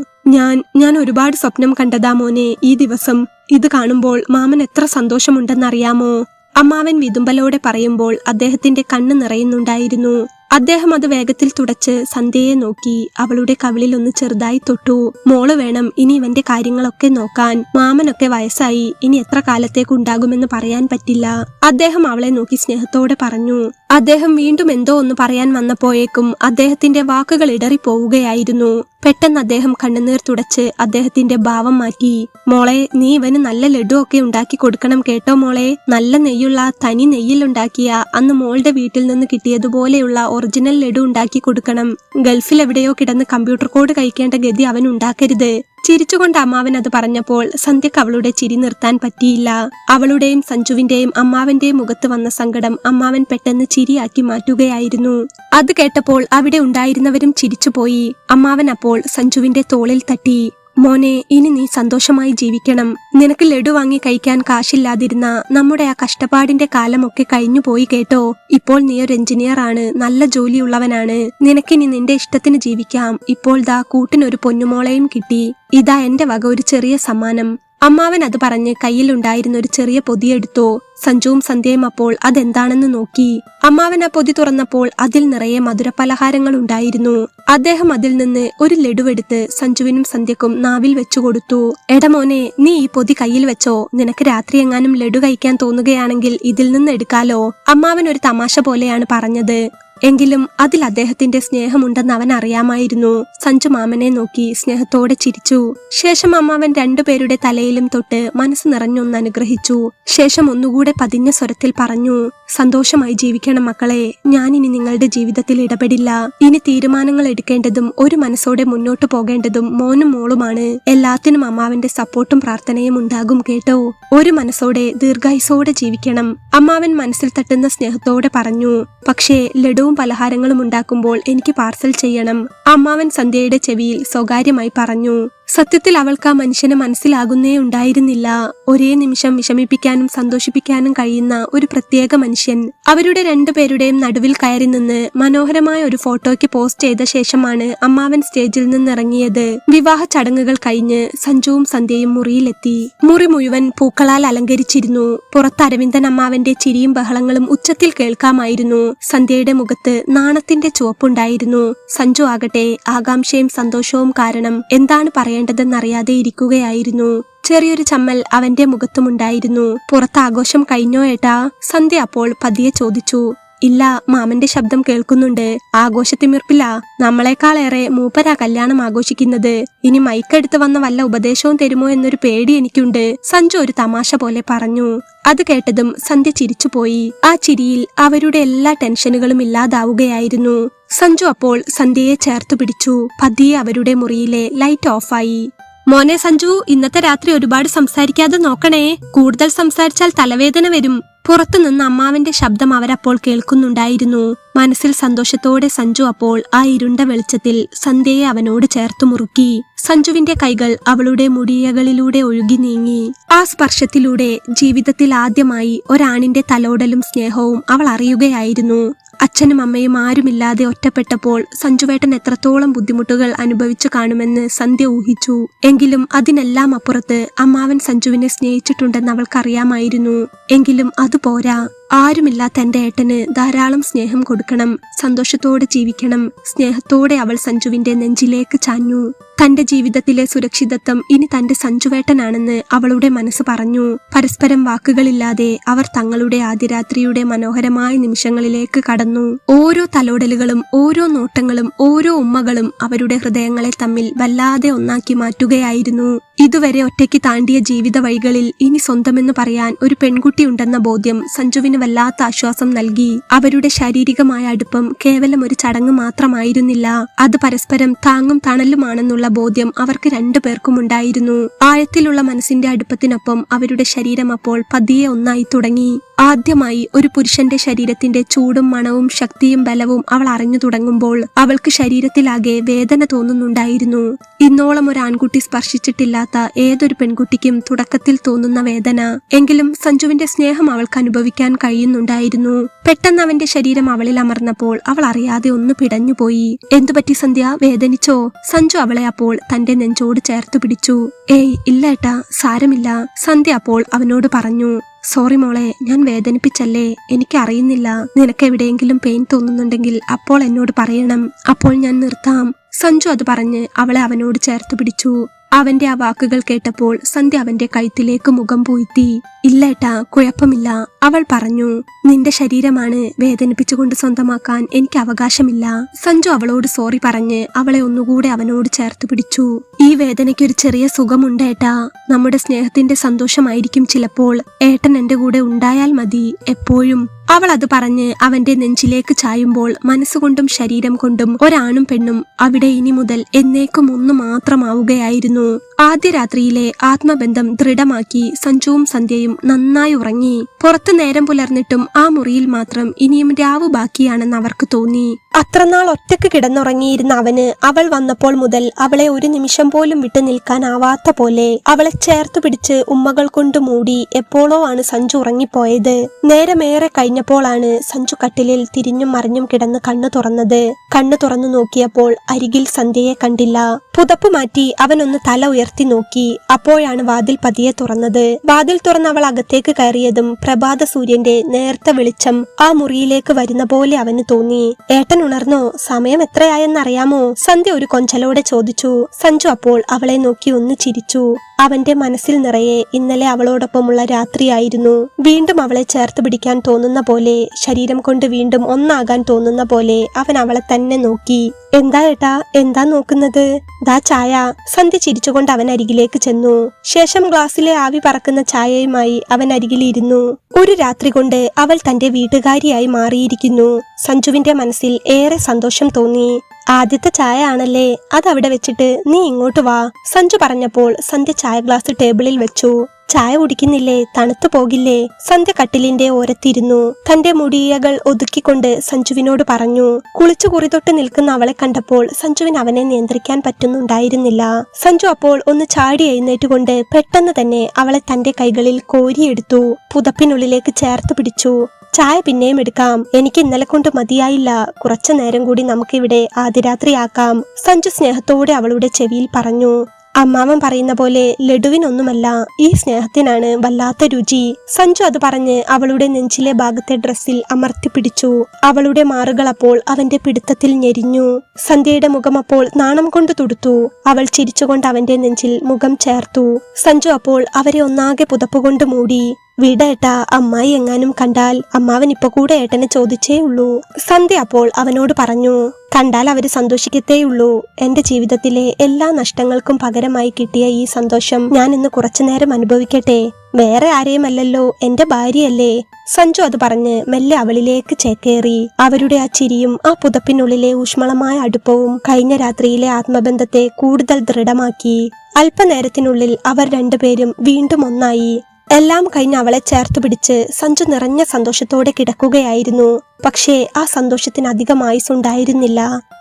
ഞാൻ ഒരുപാട് സ്വപ്നം കണ്ടതാ മോനെ ഈ ദിവസം. ഇത് കാണുമ്പോൾ മാമൻ എത്ര സന്തോഷമുണ്ടെന്നറിയാമോ? അമ്മാവൻ വിതുമ്പലോടെ പറയുമ്പോൾ അദ്ദേഹത്തിന്റെ കണ്ണ് നിറയുന്നുണ്ടായിരുന്നു. അദ്ദേഹം അത് വേഗത്തിൽ തുടച്ച് സന്ധ്യയെ നോക്കി അവളുടെ കവിളിൽ ഒന്ന് ചെറുതായി തൊട്ടു. മോള് വേണം ഇനി ഇവന്റെ കാര്യങ്ങളൊക്കെ നോക്കാൻ. മാമനൊക്കെ വയസ്സായി, ഇനി എത്ര കാലത്തേക്ക് ഉണ്ടാകുമെന്ന് പറയാൻ പറ്റില്ല. അദ്ദേഹം അവളെ നോക്കി സ്നേഹത്തോടെ പറഞ്ഞു. അദ്ദേഹം വീണ്ടും എന്തോ ഒന്ന് പറയാൻ വന്നപ്പോഴേക്കും അദ്ദേഹത്തിന്റെ വാക്കുകൾ ഇടറിപ്പോവുകയായിരുന്നു. പെട്ടെന്ന് അദ്ദേഹം കണ്ണുനീർ തുടച്ച് അദ്ദേഹത്തിന്റെ ഭാവം മാറ്റി. മോളെ, നീ ഇവന് നല്ല ലഡു ഒക്കെ ഉണ്ടാക്കി കൊടുക്കണം കേട്ടോ മോളെ. നല്ല നെയ്യുള്ള തനി നെയ്യിലുണ്ടാക്കിയ അന്ന് മോളുടെ വീട്ടിൽ നിന്ന് കിട്ടിയതുപോലെയുള്ള ഒറിജിനൽ ലഡു ഉണ്ടാക്കി കൊടുക്കണം. ഗൾഫിൽ എവിടെയോ കിടന്ന് കമ്പ്യൂട്ടർ കോഡ് കഴിക്കേണ്ട ഗതി അവൻ ഉണ്ടാക്കരുത്. ചിരിച്ചുകൊണ്ട് അമ്മാവൻ അത് പറഞ്ഞപ്പോൾ സന്ധ്യക്ക് അവളുടെ ചിരി നിർത്താൻ പറ്റിയില്ല. അവളുടെയും സഞ്ജുവിന്റെയും അമ്മാവന്റെയും മുഖത്ത് വന്ന സങ്കടം അമ്മാവൻ പെട്ടെന്ന് ചിരിയാക്കി മാറ്റുകയായിരുന്നു. അത് കേട്ടപ്പോൾ അവിടെ ഉണ്ടായിരുന്നവരും ചിരിച്ചുപോയി. അമ്മാവൻ അപ്പോൾ സഞ്ജുവിന്റെ തോളിൽ തട്ടി. മോനെ, ഇനി നീ സന്തോഷമായി ജീവിക്കണം. നിനക്ക് ലഡു വാങ്ങി കഴിക്കാൻ കാശില്ലാതിരുന്ന നമ്മുടെ ആ കഷ്ടപ്പാടിന്റെ കാലമൊക്കെ കഴിഞ്ഞു പോയി കേട്ടോ. ഇപ്പോൾ നീ ഒരു എഞ്ചിനീയർ ആണ്, നല്ല ജോലിയുള്ളവനാണ്. നിനക്കിനി നിന്റെ ഇഷ്ടത്തിന് ജീവിക്കാം. ഇപ്പോൾ ദാ കൂട്ടിനൊരു പൊന്നുമോളെയും കിട്ടി. ഇതാ എന്റെ വക ഒരു ചെറിയ സമ്മാനം. അമ്മാവൻ അത് പറഞ്ഞ് കയ്യിലുണ്ടായിരുന്ന ഒരു ചെറിയ പൊതിയെടുത്തു. സഞ്ജുവും സന്ധ്യയും അപ്പോൾ അതെന്താണെന്ന് നോക്കി. അമ്മാവൻ ആ പൊതി തുറന്നപ്പോൾ അതിൽ നിറയെ മധുരപലഹാരങ്ങൾ ഉണ്ടായിരുന്നു. അദ്ദേഹം അതിൽ നിന്ന് ഒരു ലഡുവെടുത്ത് സഞ്ജുവിനും സന്ധ്യക്കും നാവിൽ വെച്ചുകൊടുത്തു. എടമോനെ, നീ ഈ പൊതി കയ്യിൽ വെച്ചോ. നിനക്ക് രാത്രി എങ്ങാനും ലഡു കഴിക്കാൻ തോന്നുകയാണെങ്കിൽ ഇതിൽ നിന്ന് എടുക്കാലോ. അമ്മാവൻ ഒരു തമാശ പോലെയാണ് പറഞ്ഞത്. എങ്കിലും അതിൽ അദ്ദേഹത്തിന്റെ സ്നേഹമുണ്ടെന്ന് അവൻ അറിയാമായിരുന്നു. സഞ്ജു മാമനെ നോക്കി സ്നേഹത്തോടെ ചിരിച്ചു. ശേഷം അമ്മാവൻ രണ്ടുപേരുടെ തലയിലും തൊട്ട് മനസ്സ് നിറഞ്ഞൊന്ന് അനുഗ്രഹിച്ചു. ശേഷം ഒന്നുകൂടെ പതിഞ്ഞ സ്വരത്തിൽ പറഞ്ഞു, സന്തോഷമായി ജീവിക്കണം മക്കളെ. ഞാനിനി നിങ്ങളുടെ ജീവിതത്തിൽ ഇടപെടില്ല. ഇനി തീരുമാനങ്ങൾ എടുക്കേണ്ടതും ഒരു മനസ്സോടെ മുന്നോട്ട് പോകേണ്ടതും മോനും മോളുമാണ്. എല്ലാത്തിനും അമ്മാവന്റെ സപ്പോർട്ടും പ്രാർത്ഥനയും ഉണ്ടാകും കേട്ടോ. ഒരു മനസ്സോടെ ദീർഘായുസോടെ ജീവിക്കണം. അമ്മാവൻ മനസ്സിൽ തട്ടുന്ന സ്നേഹത്തോടെ പറഞ്ഞു. പക്ഷേ ലഡുവും പലഹാരങ്ങളും ഉണ്ടാക്കുമ്പോൾ എനിക്ക് പാർസൽ ചെയ്യണം. അമ്മാവൻ സന്ധ്യയുടെ ചെവിയിൽ സ്വകാര്യമായി പറഞ്ഞു. സത്യത്തിൽ അവൾക്ക് ആ മനുഷ്യനെ മനസ്സിലാകുന്നേ ഉണ്ടായിരുന്നില്ല. ഒരേ നിമിഷം വിഷമിപ്പിക്കാനും സന്തോഷിപ്പിക്കാനും കഴിയുന്ന ഒരു പ്രത്യേക മനുഷ്യൻ. അവരുടെ രണ്ടുപേരുടെയും നടുവിൽ കയറി നിന്ന് മനോഹരമായ ഒരു ഫോട്ടോയ്ക്ക് പോസ്റ്റ് ചെയ്ത ശേഷമാണ് അമ്മാവൻ സ്റ്റേജിൽ നിന്നിറങ്ങിയത്. വിവാഹ ചടങ്ങുകൾ കഴിഞ്ഞ് സഞ്ജുവും സന്ധ്യയും മുറിയിലെത്തി. മുറി മുഴുവൻ പൂക്കളാൽ അലങ്കരിച്ചിരുന്നു. പുറത്ത് അരവിന്ദൻ അമ്മാവന്റെ ചിരിയും ബഹളങ്ങളും ഉച്ചത്തിൽ കേൾക്കാമായിരുന്നു. സന്ധ്യയുടെ മുഖത്ത് നാണത്തിന്റെ ചുവപ്പുണ്ടായിരുന്നു. സഞ്ജു ആകട്ടെ ആകാംക്ഷയും സന്തോഷവും കാരണം എന്താണ് പറയേണ്ടതെന്നറിയാതെ ഇരിക്കുകയായിരുന്നു. ചെറിയൊരു ചമ്മൽ അവന്റെ മുഖത്തുമുണ്ടായിരുന്നു. പുറത്ത് ആഘോഷം കഴിഞ്ഞോ ഏട്ടാ? സന്ധ്യ അപ്പോൾ പതിയെ ചോദിച്ചു. ഇല്ല, മാമന്റെ ശബ്ദം കേൾക്കുന്നുണ്ട്. ആഘോഷത്തിമിർപ്പില്ല. നമ്മളെക്കാളേറെ മൂപ്പരാ കല്യാണം ആഘോഷിക്കുന്നത്. ഇനി മൈക്കെടുത്ത് വന്ന വല്ല ഉപദേശവും തരുമോ എന്നൊരു പേടി എനിക്കുണ്ട്, സഞ്ജു ഒരു തമാശ പോലെ പറഞ്ഞു. അത് കേട്ടതും സന്ധ്യ ചിരിച്ചുപോയി. ആ ചിരിയിൽ അവരുടെ എല്ലാ ടെൻഷനുകളും ഇല്ലാതാവുകയായിരുന്നു. സഞ്ജു അപ്പോൾ സന്ധ്യയെ ചേർത്തു പിടിച്ചു. പതിയെ അവരുടെ മുറിയിലെ ലൈറ്റ് ഓഫായി. മോനെ സഞ്ജു, ഇന്നത്തെ രാത്രി ഒരുപാട് സംസാരിക്കാതെ നോക്കണേ. കൂടുതൽ സംസാരിച്ചാൽ തലവേദന വരും. പുറത്തുനിന്ന് അമ്മാവന്റെ ശബ്ദം അവരപ്പോൾ കേൾക്കുന്നുണ്ടായിരുന്നു. മനസ്സിൽ സന്തോഷത്തോടെ സഞ്ജു അപ്പോൾ ആ ഇരുണ്ട വെളിച്ചത്തിൽ സന്ധ്യയെ അവനോട് ചേർത്തു മുറുക്കി. സഞ്ജുവിന്റെ കൈകൾ അവളുടെ മുടിയകളിലൂടെ ഒഴുകി നീങ്ങി. ആ സ്പർശത്തിലൂടെ ജീവിതത്തിൽ ആദ്യമായി ഒരാണിന്റെ തലോടലും സ്നേഹവും അവൾ അറിയുകയായിരുന്നു. അച്ഛനും അമ്മയും ആരുമില്ലാതെ ഒറ്റപ്പെട്ടപ്പോൾ സഞ്ജുവേട്ടൻ എത്രത്തോളം ബുദ്ധിമുട്ടുകൾ അനുഭവിച്ചു കാണുമെന്ന് സന്ധ്യ ഊഹിച്ചു. എങ്കിലും അതിനെല്ലാം അപ്പുറത്ത് അമ്മാവൻ സഞ്ജുവിനെ സ്നേഹിച്ചിട്ടുണ്ടെന്ന് അവൾക്കറിയാമായിരുന്നു. എങ്കിലും അതുപോരാ. ആരുമില്ലാത്ത എന്റെ ഏട്ടന് ധാരാളം സ്നേഹം കൊടുക്കണം, സന്തോഷത്തോടെ ജീവിക്കണം. സ്നേഹത്തോടെ അവൾ സഞ്ജുവിന്റെ നെഞ്ചിലേക്ക് ചാഞ്ഞു. തന്റെ ജീവിതത്തിലെ സുരക്ഷിതത്വം ഇനി തന്റെ സഞ്ജുവേട്ടനാണെന്ന് അവളുടെ മനസ്സ് പറഞ്ഞു. പരസ്പരം വാക്കുകളില്ലാതെ അവർ തങ്ങളുടെ ആദ്യരാത്രിയുടെ മനോഹരമായ നിമിഷങ്ങളിലേക്ക് കടന്നു. ഓരോ തലോടലുകളും ഓരോ നോട്ടങ്ങളും ഓരോ ഉമ്മകളും അവരുടെ ഹൃദയങ്ങളെ തമ്മിൽ വല്ലാതെ ഒന്നാക്കി മാറ്റുകയായിരുന്നു. ഇതുവരെ ഒറ്റയ്ക്ക് താണ്ടിയ ജീവിത വഴികളിൽ ഇനി സ്വന്തമെന്ന് പറയാൻ ഒരു പെൺകുട്ടിയുണ്ടെന്ന ബോധ്യം സഞ്ജുവിന് വല്ലാത്ത ആശ്വാസം നൽകി. അവരുടെ ശാരീരികമായ അടുപ്പം കേവലം ഒരു ചടങ്ങ് മാത്രമായിരുന്നില്ല, അത് പരസ്പരം താങ്ങും തണലുമാണെന്നുള്ള ബോധ്യം അവർക്ക് രണ്ടുപേർക്കും ഉണ്ടായിരുന്നു. ആഴത്തിലുള്ള മനസ്സിന്റെ അടുപ്പത്തിനൊപ്പം അവരുടെ ശരീരം അപ്പോൾ പതിയെ ഒന്നായി തുടങ്ങി. ആദ്യമായി ഒരു പുരുഷന്റെ ശരീരത്തിന്റെ ചൂടും മണവും ശക്തിയും ബലവും അവൾ അറിഞ്ഞു തുടങ്ങുമ്പോൾ അവൾക്ക് ശരീരത്തിലാകെ വേദന തോന്നുന്നുണ്ടായിരുന്നു. ഇന്നോളം ഒരു ആൺകുട്ടി സ്പർശിച്ചിട്ടില്ലാത്ത ഏതൊരു പെൺകുട്ടിക്കും തുടക്കത്തിൽ തോന്നുന്ന വേദന. എങ്കിലും സഞ്ജുവിന്റെ സ്നേഹം അവൾക്ക് അനുഭവിക്കാൻ കഴിയുന്നുണ്ടായിരുന്നു. പെട്ടെന്ന് അവന്റെ ശരീരം അവളിൽ അമർന്നപ്പോൾ അവൾ അറിയാതെ ഒന്ന് പിടഞ്ഞുപോയി. എന്തുപറ്റി സന്ധ്യ, വേദനിച്ചോ? സഞ്ജു അവളെ അപ്പോൾ തന്റെ നെഞ്ചോട് ചേർത്ത് പിടിച്ചു. ഏയ് ഇല്ല ഏട്ടാ, സാരമില്ല, സന്ധ്യ അപ്പോൾ അവനോട് പറഞ്ഞു. സോറി മോളെ, ഞാൻ വേദനിപ്പിച്ചല്ലേ. എനിക്കറിയുന്നില്ല. നിനക്ക് എവിടെയെങ്കിലും പെയിൻ തോന്നുന്നുണ്ടെങ്കിൽ അപ്പോൾ എന്നോട് പറയണം, അപ്പോൾ ഞാൻ നിർത്താം. സഞ്ജു അത് പറഞ്ഞ് അവളെ അവനോട് ചേർത്ത് പിടിച്ചു. അവന്റെ ആ വാക്കുകൾ കേട്ടപ്പോൾ സന്ധ്യ അവന്റെ കഴുത്തിലേക്ക് മുഖം പൂഴ്ത്തി. ഇല്ലേട്ടാ, കുഴപ്പമില്ല, അവൾ പറഞ്ഞു. നിന്റെ ശരീരമാണ് വേദനിപ്പിച്ചുകൊണ്ട് സ്വന്തമാക്കാൻ എനിക്ക് അവകാശമില്ല. സഞ്ജു അവളോട് സോറി പറഞ്ഞ് അവളെ ഒന്നുകൂടെ അവനോട് ചേർത്ത് പിടിച്ചു. ഈ വേദനയ്ക്കൊരു ചെറിയ സുഖമുണ്ട് ഏട്ടാ. നമ്മുടെ സ്നേഹത്തിന്റെ സന്തോഷമായിരിക്കും ചിലപ്പോൾ. ഏട്ടൻ എന്റെ കൂടെ ഉണ്ടായാൽ മതി, എപ്പോഴും. അവൾ അത് പറഞ്ഞ് അവന്റെ നെഞ്ചിലേക്ക് ചായുമ്പോൾ മനസ്സുകൊണ്ടും ശരീരം കൊണ്ടും ഒരാണും പെണ്ണും അവിടെ ഇനി മുതൽ എന്നേക്കും ഒന്ന് മാത്രമാവുകയായിരുന്നു. ആദ്യ രാത്രിയിലെ ആത്മബന്ധം ദൃഢമാക്കി സഞ്ജുവും സന്ധ്യയും നന്നായി ഉറങ്ങി. പുറത്ത് നേരം പുലർന്നിട്ടും ആ മുറിയിൽ മാത്രം ഇനിയും രാവു ബാക്കിയാണെന്ന് അവർക്ക് തോന്നി. അത്രനാൾ ഒറ്റക്ക് കിടന്നുറങ്ങിയിരുന്ന അവന് അവൾ വന്നപ്പോൾ മുതൽ അവളെ ഒരു നിമിഷം പോലും വിട്ടു നിൽക്കാനാവാത്ത പോലെ അവളെ ചേർത്തു പിടിച്ച് ഉമ്മകൾ കൊണ്ട് മൂടി എപ്പോഴോ ആണ് സഞ്ജു ഉറങ്ങിപ്പോയത്. നേരമേറെ കഴിഞ്ഞപ്പോഴാണ് സഞ്ജു കട്ടിലിൽ തിരിഞ്ഞും മറിഞ്ഞും കിടന്ന് കണ്ണു തുറന്നത്. കണ്ണു തുറന്നു നോക്കിയപ്പോൾ അരികിൽ സന്ധ്യയെ കണ്ടില്ല. പുതപ്പ് മാറ്റി അവനൊന്ന് തല ഉയർത്തി നോക്കി. അപ്പോഴാണ് വാതിൽ പതിയെ തുറന്നത്. വാതിൽ തുറന്ന് അവൾ അകത്തേക്ക് കയറിയതും പ്രഭാത സൂര്യന്റെ നേർത്ത വെളിച്ചം ആ മുറിയിലേക്ക് വരുന്ന പോലെ അവന് തോന്നി. ഏട്ടൻ ഉണർന്നോ? സമയം എത്രയായെന്നറിയാമോ? സന്ധ്യ ഒരു കൊഞ്ചലോടെ ചോദിച്ചു. സഞ്ജു അപ്പോൾ അവളെ നോക്കി ഒന്ന് ചിരിച്ചു. അവന്റെ മനസ്സിൽ നിറയെ ഇന്നലെ അവളോടൊപ്പമുള്ള രാത്രിയായിരുന്നു. വീണ്ടും അവളെ ചേർത്ത് പിടിക്കാൻ തോന്നുന്ന പോലെ, ശരീരം കൊണ്ട് വീണ്ടും ഒന്നാകാൻ തോന്നുന്ന പോലെ അവൻ അവളെ തന്നെ നോക്കി. എന്താ ഏട്ടാ, എന്താ നോക്കുന്നത്? ദാ ചായ. സന്ധ്യ ചിരിച്ചുകൊണ്ട് അവൻ അരികിലേക്ക് ചെന്നു. ശേഷം ഗ്ലാസ്സിലെ ആവി പറക്കുന്ന ചായയുമായി അവൻ അരികിലിരുന്നു. ഒരു രാത്രി കൊണ്ട് അവൾ തന്റെ വീട്ടുകാരിയായി മാറിയിരിക്കുന്നു. സഞ്ജുവിന്റെ മനസ്സിൽ ഏറെ സന്തോഷം തോന്നി. ആദ്യത്തെ ചായ ആണല്ലേ, അതവിടെ വെച്ചിട്ട് നീ ഇങ്ങോട്ട് വാ, സഞ്ജു പറഞ്ഞപ്പോൾ സന്ധ്യ ചായ ഗ്ലാസ് ടേബിളിൽ വെച്ചു. ചായ കുടിക്കുന്നില്ലേ? തണുത്തു പോകില്ലേ? സന്ധ്യ കട്ടിലിന്റെ ഓരത്തിരുന്നു. തന്റെ മുടിയകൾ ഒതുക്കിക്കൊണ്ട് സഞ്ജുവിനോട് പറഞ്ഞു. കുളിച്ചു കുറിതൊട്ട് നിൽക്കുന്ന അവളെ കണ്ടപ്പോൾ സഞ്ജുവിന് അവനെ നിയന്ത്രിക്കാൻ പറ്റുന്നുണ്ടായിരുന്നില്ല. സഞ്ജു അപ്പോൾ ഒന്ന് ചാടി എഴുന്നേറ്റുകൊണ്ട് പെട്ടെന്ന് തന്നെ അവളെ തന്റെ കൈകളിൽ കോരിയെടുത്തു. പുതപ്പിനുള്ളിലേക്ക് ചേർത്ത് പിടിച്ചു. ചായ പിന്നെയും എടുക്കാം, എനിക്ക് ഇന്നലെ കൊണ്ട് മതിയായില്ല. കുറച്ചു നേരം കൂടി നമുക്കിവിടെ ആദ്യരാത്രിയാക്കാം, സഞ്ജു സ്നേഹത്തോടെ അവളുടെ ചെവിയിൽ പറഞ്ഞു. അമ്മാവൻ പറയുന്ന പോലെ ലഡുവിനൊന്നുമല്ല, ഈ സ്നേഹത്തിനാണ് വല്ലാത്ത രുചി. സഞ്ജു അത് പറഞ്ഞ് അവളുടെ നെഞ്ചിലെ ഭാഗത്തെ ഡ്രസ്സിൽ അമർത്തിപ്പിടിച്ചു. അവളുടെ മാറുകൾ അപ്പോൾ അവന്റെ പിടുത്തത്തിൽ ഞെരിഞ്ഞു. സന്ധ്യയുടെ മുഖം അപ്പോൾ നാണം കൊണ്ട് തുടുത്തു. അവൾ ചിരിച്ചുകൊണ്ട് അവന്റെ നെഞ്ചിൽ മുഖം ചേർത്തു. സഞ്ജു അപ്പോൾ അവരെ ഒന്നാകെ പുതപ്പുകൊണ്ട് മൂടി. വീടേട്ടാ, അമ്മായി എങ്ങാനും കണ്ടാൽ അമ്മാവൻ ഇപ്പൊ കൂടെ ഏട്ടനെ ചോദിച്ചേ ഉള്ളൂ. സന്ധ്യ അപ്പോൾ അവനോട് പറഞ്ഞു. കണ്ടാൽ അവര് സന്തോഷിക്കത്തേയുള്ളൂ. എന്റെ ജീവിതത്തിലെ എല്ലാ നഷ്ടങ്ങൾക്കും പകരമായി കിട്ടിയ ഈ സന്തോഷം ഞാൻ ഇന്ന് കുറച്ചുനേരം അനുഭവിക്കട്ടെ. വേറെ ആരെയുമല്ലല്ലോ, എന്റെ ഭാര്യയല്ലേ. സഞ്ജു അത് പറഞ്ഞ് മെല്ലെ അവളിലേക്ക് ചേക്കേറി. അവരുടെ ആ ചിരിയും ആ പുതപ്പിനുള്ളിലെ ഊഷ്മളമായ അടുപ്പവും കഴിഞ്ഞ രാത്രിയിലെ ആത്മബന്ധത്തെ കൂടുതൽ ദൃഢമാക്കി. അല്പനേരത്തിനുള്ളിൽ അവർ രണ്ടുപേരും വീണ്ടും ഒന്നായി. എല്ലാം കഴിഞ്ഞ് അവളെ ചേർത്ത് പിടിച്ച് സഞ്ജു നിറഞ്ഞ സന്തോഷത്തോടെ കിടക്കുകയായിരുന്നു. പക്ഷേ ആ സന്തോഷത്തിന് അധികം ആയുസ്സുണ്ടായിരുന്നില്ല.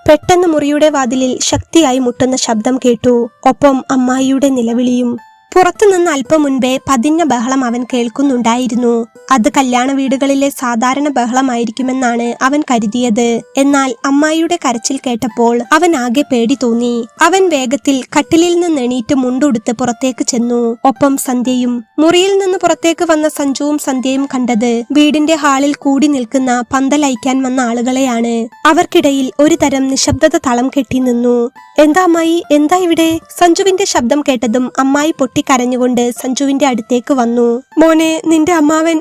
പെട്ടെന്ന് മുറിയുടെ വാതിലിൽ ശക്തിയായി മുട്ടുന്ന ശബ്ദം കേട്ടു. ഒപ്പം അമ്മായിയുടെ നിലവിളിയും. പുറത്തുനിന്ന് അല്പം മുൻപേ പതിഞ്ഞ ബഹളം അവൻ കേൾക്കുന്നുണ്ടായിരുന്നു. അത് കല്യാണ വീടുകളിലെ സാധാരണ ബഹളമായിരിക്കുമെന്നാണ് അവൻ കരുതിയത്. എന്നാൽ അമ്മായിയുടെ കരച്ചിൽ കേട്ടപ്പോൾ അവൻ ആകെ പേടി തോന്നി. അവൻ വേഗത്തിൽ കട്ടിലിൽ നിന്ന് എണീറ്റ് മുണ്ടുടുത്ത് പുറത്തേക്ക് ചെന്നു. ഒപ്പം സന്ധ്യയും. മുറിയിൽ നിന്ന് പുറത്തേക്ക് വന്ന സഞ്ജുവും സന്ധ്യയും കണ്ടത് വീടിന്റെ ഹാളിൽ കൂടി നിൽക്കുന്ന പന്തലയക്കാൻ വന്ന ആളുകളെയാണ്. അവർക്കിടയിൽ ഒരു തരം നിശബ്ദത തളം കെട്ടി നിന്നു. എന്താ അമ്മായി, എന്താ ഇവിടെ? സഞ്ജുവിന്റെ ശബ്ദം കേട്ടതും അമ്മായി പൊട്ടിക്കരഞ്ഞുകൊണ്ട് സഞ്ജുവിന്റെ അടുത്തേക്ക് വന്നു. മോനെ, നിന്റെ അമ്മാവൻ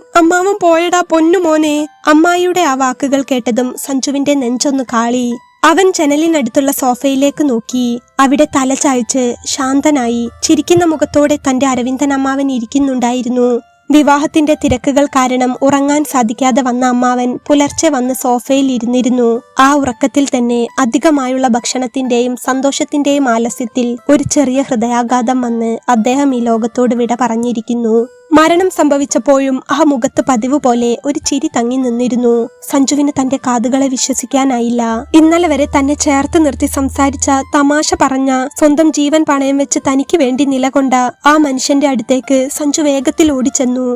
പോയടാ പൊന്നു മോനെ. അമ്മായിയുടെ ആ വാക്കുകൾ കേട്ടതും സഞ്ജുവിന്റെ നെഞ്ചൊന്ന് കാളി. അവൻ ജനലിനടുത്തുള്ള സോഫയിലേക്ക് നോക്കി. അവിടെ തല ചായ്ച്ച് ശാന്തനായി ചിരിക്കുന്ന മുഖത്തോടെ തന്റെ അരവിന്ദൻ അമ്മാവൻ ഇരിക്കുന്നുണ്ടായിരുന്നു. വിവാഹത്തിന്റെ തിരക്കുകൾ കാരണം ഉറങ്ങാൻ സാധിക്കാതെ വന്ന അമ്മാവൻ പുലർച്ചെ വന്ന് സോഫയിൽ ഇരുന്നിരുന്നു. ആ ഉറക്കത്തിൽ തന്നെ അധികമായുള്ള ഭക്ഷണത്തിന്റെയും സന്തോഷത്തിന്റെയും ആലസ്യത്തിൽ ഒരു ചെറിയ ഹൃദയാഘാതം വന്ന് അദ്ദേഹം ഈ ലോകത്തോട് വിട പറഞ്ഞിരിക്കുന്നു. മരണം സംഭവിച്ചപ്പോഴും ആ മുഖത്ത് പതിവ് പോലെ ഒരു ചിരി തങ്ങി നിന്നിരുന്നു. സഞ്ജുവിന് തന്റെ കാതുകളെ വിശ്വസിക്കാനായില്ല. ഇന്നലെ വരെ തന്നെ ചേർത്ത് നിർത്തി സംസാരിച്ച, തമാശ പറഞ്ഞ, സ്വന്തം ജീവൻ പണയം വെച്ച് തനിക്ക് വേണ്ടി നിലകൊണ്ട ആ മനുഷ്യന്റെ അടുത്തേക്ക് സഞ്ജു വേഗത്തിൽ ഓടിച്ചെന്നു.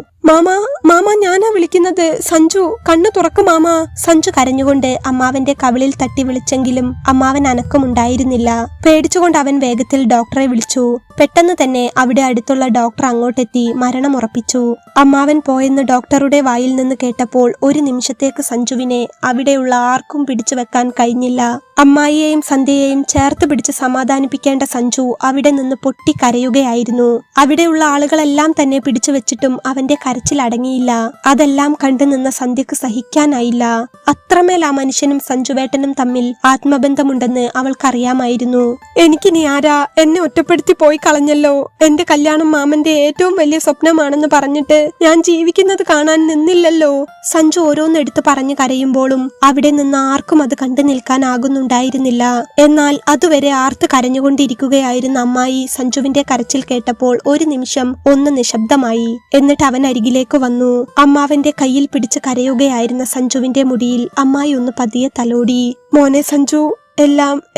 മാമ ഞാനാ വിളിക്കുന്നത്. സഞ്ജു, കണ്ണു തുറക്കു മാമ. സഞ്ജു കരഞ്ഞുകൊണ്ട് അമ്മാവന്റെ കവിളിൽ തട്ടി വിളിച്ചെങ്കിലും അമ്മാവൻ അനക്കമുണ്ടായിരുന്നില്ല. പേടിച്ചുകൊണ്ട് അവൻ വേഗത്തിൽ ഡോക്ടറെ വിളിച്ചു. പെട്ടെന്ന് തന്നെ അവിടെ അടുത്തുള്ള ഡോക്ടർ അങ്ങോട്ടെത്തി മരണം ഉറപ്പിച്ചു. അമ്മാവൻ പോയെന്ന് ഡോക്ടറുടെ വായിൽ നിന്ന് കേട്ടപ്പോൾ ഒരു നിമിഷത്തേക്ക് സഞ്ജുവിനെ അവിടെയുള്ള ആർക്കും പിടിച്ചു വെക്കാൻ കഴിഞ്ഞില്ല. അമ്മായിയെയും സന്ധ്യയെയും ചേർത്ത് പിടിച്ച് സമാധാനിപ്പിക്കേണ്ട സഞ്ജു അവിടെ നിന്ന് പൊട്ടിക്കരയുകയായിരുന്നു. അവിടെയുള്ള ആളുകളെല്ലാം തന്നെ പിടിച്ചു വെച്ചിട്ടും അവന്റെ കരച്ചിൽ അടങ്ങിയില്ല. അതെല്ലാം കണ്ടു നിന്ന സന്ധ്യക്ക് സഹിക്കാനായില്ല. അത്രമേൽ ആ മനുഷ്യനും സഞ്ജുവേട്ടനും തമ്മിൽ ആത്മബന്ധമുണ്ടെന്ന് അവൾക്കറിയാമായിരുന്നു. എനിക്കിനി ആരാ? എന്നെ ഒറ്റപ്പെടുത്തി പോയി കളഞ്ഞല്ലോ. എന്റെ കല്യാണം മാമന്റെ ഏറ്റവും വലിയ സ്വപ്നമാണെന്ന് പറഞ്ഞിട്ട് ഞാൻ ജീവിക്കുന്നത് കാണാൻ നിന്നില്ലല്ലോ. സഞ്ജു ഓരോന്നെടുത്ത് പറഞ്ഞു കരയുമ്പോഴും അവിടെ നിന്ന് ആർക്കും അത് കണ്ടു നിൽക്കാനാകുന്നുണ്ടായിരുന്നില്ല. എന്നാൽ അതുവരെ ആർത്ത് കരഞ്ഞുകൊണ്ടിരിക്കുകയായിരുന്ന അമ്മായി സഞ്ജുവിന്റെ കരച്ചിൽ കേട്ടപ്പോൾ ഒരു നിമിഷം ഒന്ന് നിശബ്ദമായി. എന്നിട്ട് അവൻ അരികിലേക്ക് വന്നു. അമ്മാവന്റെ കയ്യിൽ പിടിച്ച് കരയുകയായിരുന്ന സഞ്ജുവിന്റെ മുടിയിൽ അമ്മായി ഒന്ന് പതിയെ തലോടി. മോനെ സഞ്ജു,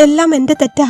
എല്ലാം എന്റെ തെറ്റാ.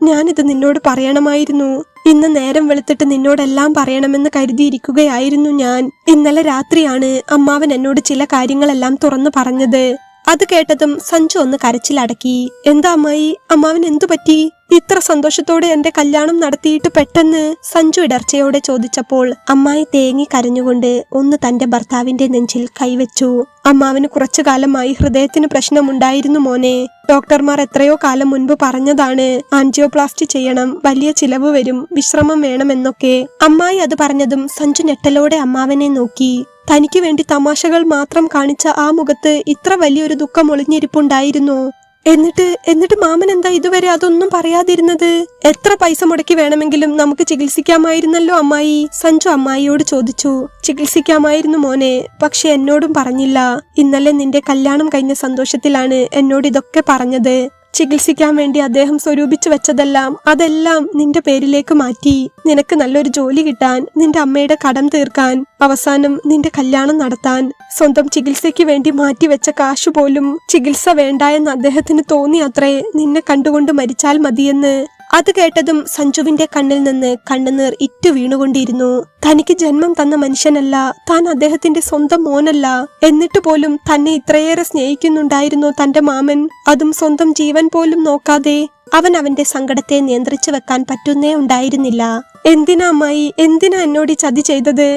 ഞാനിത് നിന്നോട് പറയണമായിരുന്നു. ഇന്ന് നേരം വെളുത്തിട്ട് നിന്നോടെല്ലാം പറയണമെന്ന് കരുതിയിരിക്കുകയായിരുന്നു ഞാൻ. ഇന്നലെ രാത്രിയാണ് അമ്മാവൻ എന്നോട് ചില കാര്യങ്ങളെല്ലാം തുറന്നു പറഞ്ഞത്. അത് കേട്ടതും സഞ്ജു ഒന്ന് കരച്ചിലടക്കി. എന്താ അമ്മായി, അമ്മാവൻ എന്തു പറ്റി? ഇത്ര സന്തോഷത്തോടെ എന്റെ കല്യാണം നടത്തിയിട്ട് പെട്ടെന്ന്? സഞ്ജു ഇടർച്ചയോടെ ചോദിച്ചപ്പോൾ അമ്മായി തേങ്ങി കരഞ്ഞുകൊണ്ട് ഒന്ന് തന്റെ ഭർത്താവിന്റെ നെഞ്ചിൽ കൈവച്ചു. അമ്മാവന് കുറച്ചു കാലമായി ഹൃദയത്തിന് പ്രശ്നമുണ്ടായിരുന്നു മോനെ. ഡോക്ടർമാർ എത്രയോ കാലം മുൻപ് പറഞ്ഞതാണ്, ആൻജിയോപ്ലാസ്റ്റി ചെയ്യണം, വലിയ ചിലവ് വരും, വിശ്രമം വേണമെന്നൊക്കെ. അമ്മായി അത് പറഞ്ഞതും സഞ്ജു ഞെട്ടലോടെ അമ്മാവനെ നോക്കി. തനിക്ക് വേണ്ടി തമാശകൾ മാത്രം കാണിച്ച ആ മുഖത്ത് ഇത്ര വലിയൊരു ദുഃഖം ഒളിഞ്ഞിരിപ്പുണ്ടായിരുന്നു. എന്നിട്ട് മാമൻ എന്താ ഇതുവരെ അതൊന്നും പറയാതിരുന്നത്? എത്ര പൈസ മുടക്കി വേണമെങ്കിലും നമുക്ക് ചികിത്സിക്കാമായിരുന്നല്ലോ അമ്മായി. സഞ്ജു അമ്മായിയോട് ചോദിച്ചു. ചികിത്സിക്കാമായിരുന്നു മോനെ, പക്ഷെ എന്നോടും പറഞ്ഞില്ല. ഇന്നലെ നിന്റെ കല്യാണം കഴിഞ്ഞ സന്തോഷത്തിലാണ് എന്നോട് ഇതൊക്കെ പറഞ്ഞത്. ചികിത്സിക്കാൻ വേണ്ടി അദ്ദേഹം സ്വരൂപിച്ചു വെച്ചതെല്ലാം അതെല്ലാം നിന്റെ പേരിലേക്ക് മാറ്റി. നിനക്ക് നല്ലൊരു ജോലി കിട്ടാൻ, നിന്റെ അമ്മയുടെ കടം തീർക്കാൻ, അവസാനം നിന്റെ കല്യാണം നടത്താൻ. സ്വന്തം ചികിത്സയ്ക്ക് വേണ്ടി മാറ്റിവെച്ച കാശു പോലും ചികിത്സ വേണ്ട എന്ന് അദ്ദേഹത്തിന് തോന്നി അത്രേ, നിന്നെ കണ്ടുകൊണ്ട് മരിച്ചാൽ മതിയെന്ന്. അത് കേട്ടതും സഞ്ജുവിന്റെ കണ്ണിൽ നിന്ന് കണ്ണുനീർ ഇറ്റു വീണുകൊണ്ടിരുന്നു. തനിക്ക് ജന്മം തന്ന മനുഷ്യനല്ല, താൻ അദ്ദേഹത്തിന്റെ സ്വന്തം മോനല്ല. എന്നിട്ട് പോലും തന്നെ ഇത്രയേറെ സ്നേഹിക്കുന്നുണ്ടായിരുന്നു തന്റെ മാമൻ, അതും സ്വന്തം ജീവൻ പോലും നോക്കാതെ. അവൻ അവന്റെ സങ്കടത്തെ നിയന്ത്രിച്ചു വെക്കാൻ പറ്റുന്നേ ഉണ്ടായിരുന്നില്ല. എന്തിനാ അമ്മായി, എന്തിനാ എന്നോട് ചതി ചെയ്തത്?